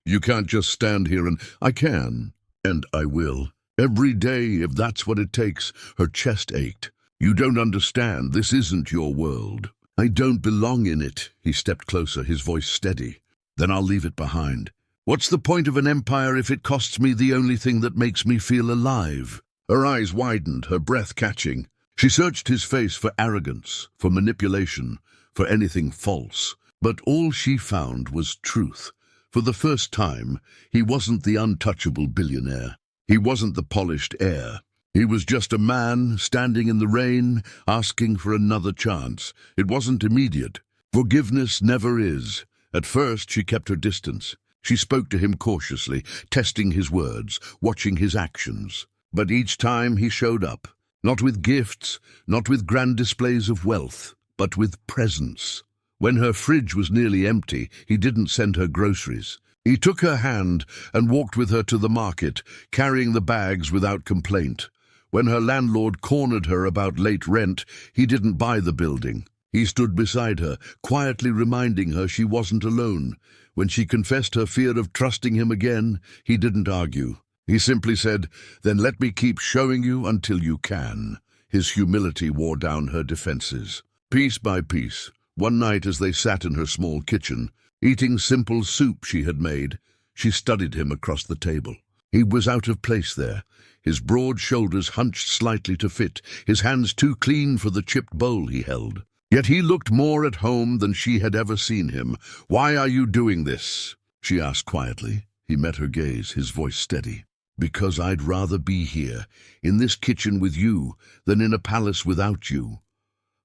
"You can't just stand here and—" "I can, and I will. Every day, if that's what it takes." Her chest ached. "You don't understand. This isn't your world. I don't belong in it." He stepped closer, his voice steady. "Then I'll leave it behind. What's the point of an empire if it costs me the only thing that makes me feel alive?" Her eyes widened, her breath catching. She searched his face for arrogance, for manipulation, for anything false. But all she found was truth. For the first time, he wasn't the untouchable billionaire. He wasn't the polished heir. He was just a man standing in the rain, asking for another chance. It wasn't immediate. Forgiveness never is. At first, she kept her distance. She spoke to him cautiously, testing his words, watching his actions. But each time he showed up, not with gifts, not with grand displays of wealth, but with presence. When her fridge was nearly empty, he didn't send her groceries. He took her hand and walked with her to the market, carrying the bags without complaint. When her landlord cornered her about late rent, he didn't buy the building. He stood beside her, quietly reminding her she wasn't alone. When she confessed her fear of trusting him again, he didn't argue. He simply said, "Then let me keep showing you until you can." His humility wore down her defenses. Piece by piece, one night as they sat in her small kitchen, eating simple soup she had made, she studied him across the table. He was out of place there, his broad shoulders hunched slightly to fit, his hands too clean for the chipped bowl he held. Yet he looked more at home than she had ever seen him. "Why are you doing this?" she asked quietly. He met her gaze, his voice steady. "Because I'd rather be here, in this kitchen with you, than in a palace without you."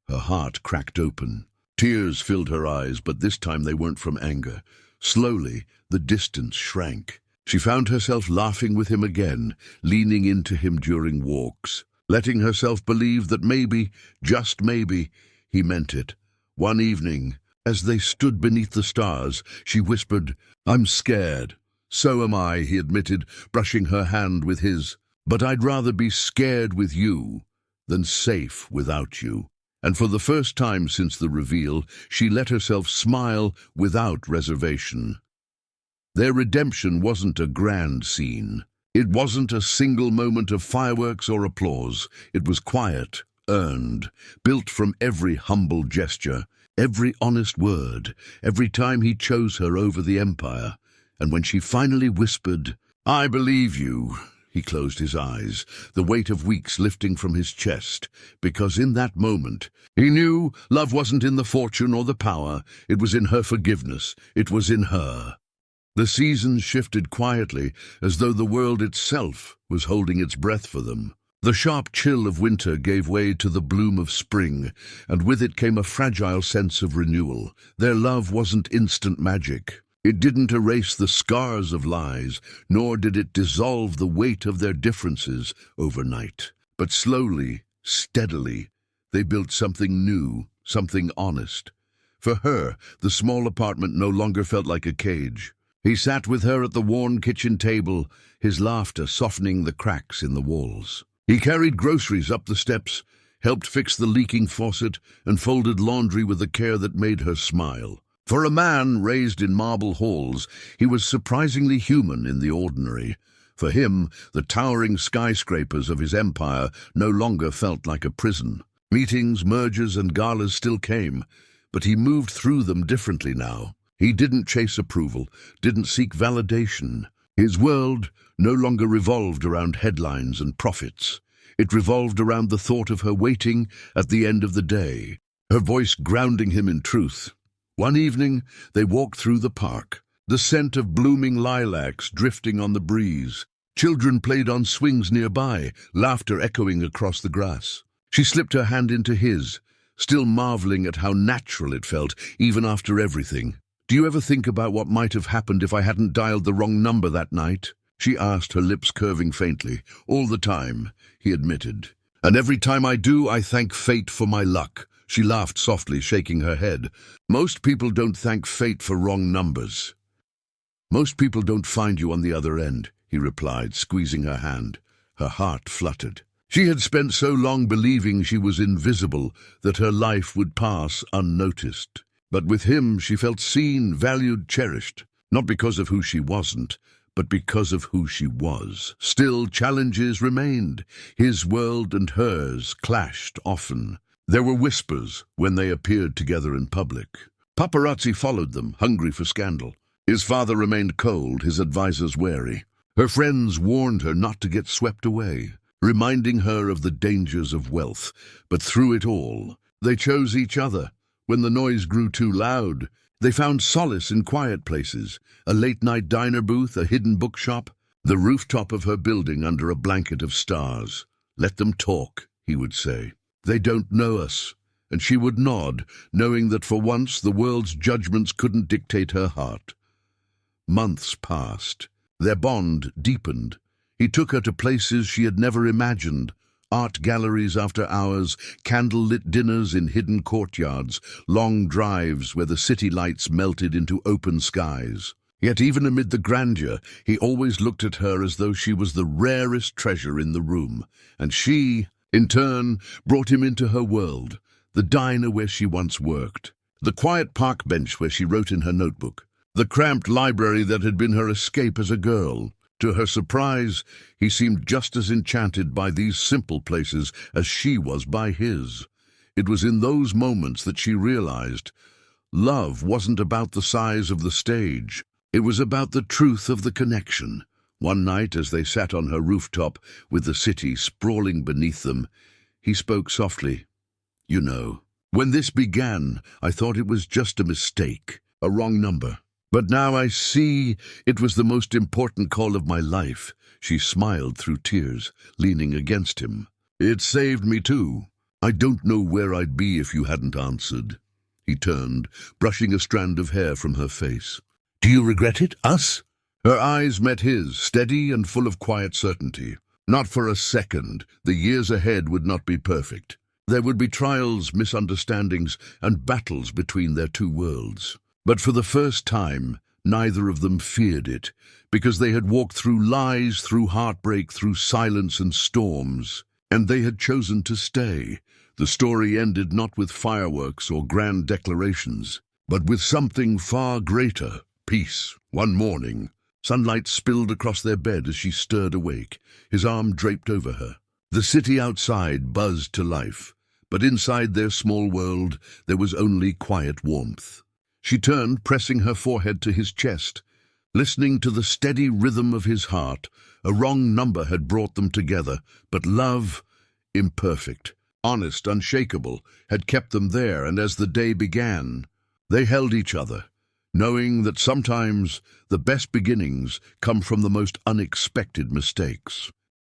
Her heart cracked open. Tears filled her eyes, but this time they weren't from anger. Slowly, the distance shrank. She found herself laughing with him again, leaning into him during walks, letting herself believe that maybe, just maybe, he meant it. One evening, as they stood beneath the stars, she whispered, "I'm scared." So am I, he admitted, brushing her hand with his. But I'd rather be scared with you than safe without you. And for the first time since the reveal, she let herself smile without reservation. Their redemption wasn't a grand scene. It wasn't a single moment of fireworks or applause. It was quiet, earned, built from every humble gesture, every honest word, every time he chose her over the empire. And when she finally whispered, "I believe you," he closed his eyes, the weight of weeks lifting from his chest, because in that moment, he knew love wasn't in the fortune or the power, it was in her forgiveness, it was in her. The seasons shifted quietly, as though the world itself was holding its breath for them. The sharp chill of winter gave way to the bloom of spring, and with it came a fragile sense of renewal. Their love wasn't instant magic. It didn't erase the scars of lies, nor did it dissolve the weight of their differences overnight. But slowly, steadily, they built something new, something honest. For her, the small apartment no longer felt like a cage. He sat with her at the worn kitchen table, his laughter softening the cracks in the walls. He carried groceries up the steps, helped fix the leaking faucet, and folded laundry with a care that made her smile. For a man raised in marble halls, he was surprisingly human in the ordinary. For him, the towering skyscrapers of his empire no longer felt like a prison. Meetings, mergers, and galas still came, but he moved through them differently now. He didn't chase approval, didn't seek validation. His world no longer revolved around headlines and profits. It revolved around the thought of her waiting at the end of the day, her voice grounding him in truth. One evening, they walked through the park, the scent of blooming lilacs drifting on the breeze. Children played on swings nearby, laughter echoing across the grass. She slipped her hand into his, still marveling at how natural it felt, even after everything. "Do you ever think about what might have happened if I hadn't dialed the wrong number that night?" she asked, her lips curving faintly. "All the time," he admitted. "And every time I do, I thank fate for my luck." She laughed softly, shaking her head. "Most people don't thank fate for wrong numbers. Most people don't find you on the other end," he replied, squeezing her hand. Her heart fluttered. She had spent so long believing she was invisible that her life would pass unnoticed. But with him, she felt seen, valued, cherished, not because of who she wasn't, but because of who she was. Still, challenges remained. His world and hers clashed often. There were whispers when they appeared together in public. Paparazzi followed them, hungry for scandal. His father remained cold, his advisors wary. Her friends warned her not to get swept away, reminding her of the dangers of wealth. But through it all, they chose each other. When the noise grew too loud, they found solace in quiet places, a late-night diner booth, a hidden bookshop, the rooftop of her building under a blanket of stars. "Let them talk," he would say. "They don't know us." And she would nod, knowing that for once the world's judgments couldn't dictate her heart. Months passed. Their bond deepened. He took her to places she had never imagined. Art galleries after hours, candle-lit dinners in hidden courtyards, long drives where the city lights melted into open skies. Yet even amid the grandeur, he always looked at her as though she was the rarest treasure in the room. And she, in turn, brought him into her world, the diner where she once worked, the quiet park bench where she wrote in her notebook, the cramped library that had been her escape as a girl. To her surprise, he seemed just as enchanted by these simple places as she was by his. It was in those moments that she realized love wasn't about the size of the stage. It was about the truth of the connection. One night, as they sat on her rooftop with the city sprawling beneath them, he spoke softly. "You know, when this began, I thought it was just a mistake, a wrong number. But now I see it was the most important call of my life." She smiled through tears, leaning against him. "It saved me too. I don't know where I'd be if you hadn't answered." He turned, brushing a strand of hair from her face. "Do you regret it? Us?" Her eyes met his, steady and full of quiet certainty. Not for a second. The years ahead would not be perfect. There would be trials, misunderstandings, and battles between their two worlds. But for the first time, neither of them feared it, because they had walked through lies, through heartbreak, through silence and storms, and they had chosen to stay. The story ended not with fireworks or grand declarations, but with something far greater: peace. One morning, sunlight spilled across their bed as she stirred awake, his arm draped over her. The city outside buzzed to life, but inside their small world there was only quiet warmth. She turned, pressing her forehead to his chest, listening to the steady rhythm of his heart. A wrong number had brought them together, but love, imperfect, honest, unshakable, had kept them there, and as the day began, they held each other, knowing that sometimes the best beginnings come from the most unexpected mistakes.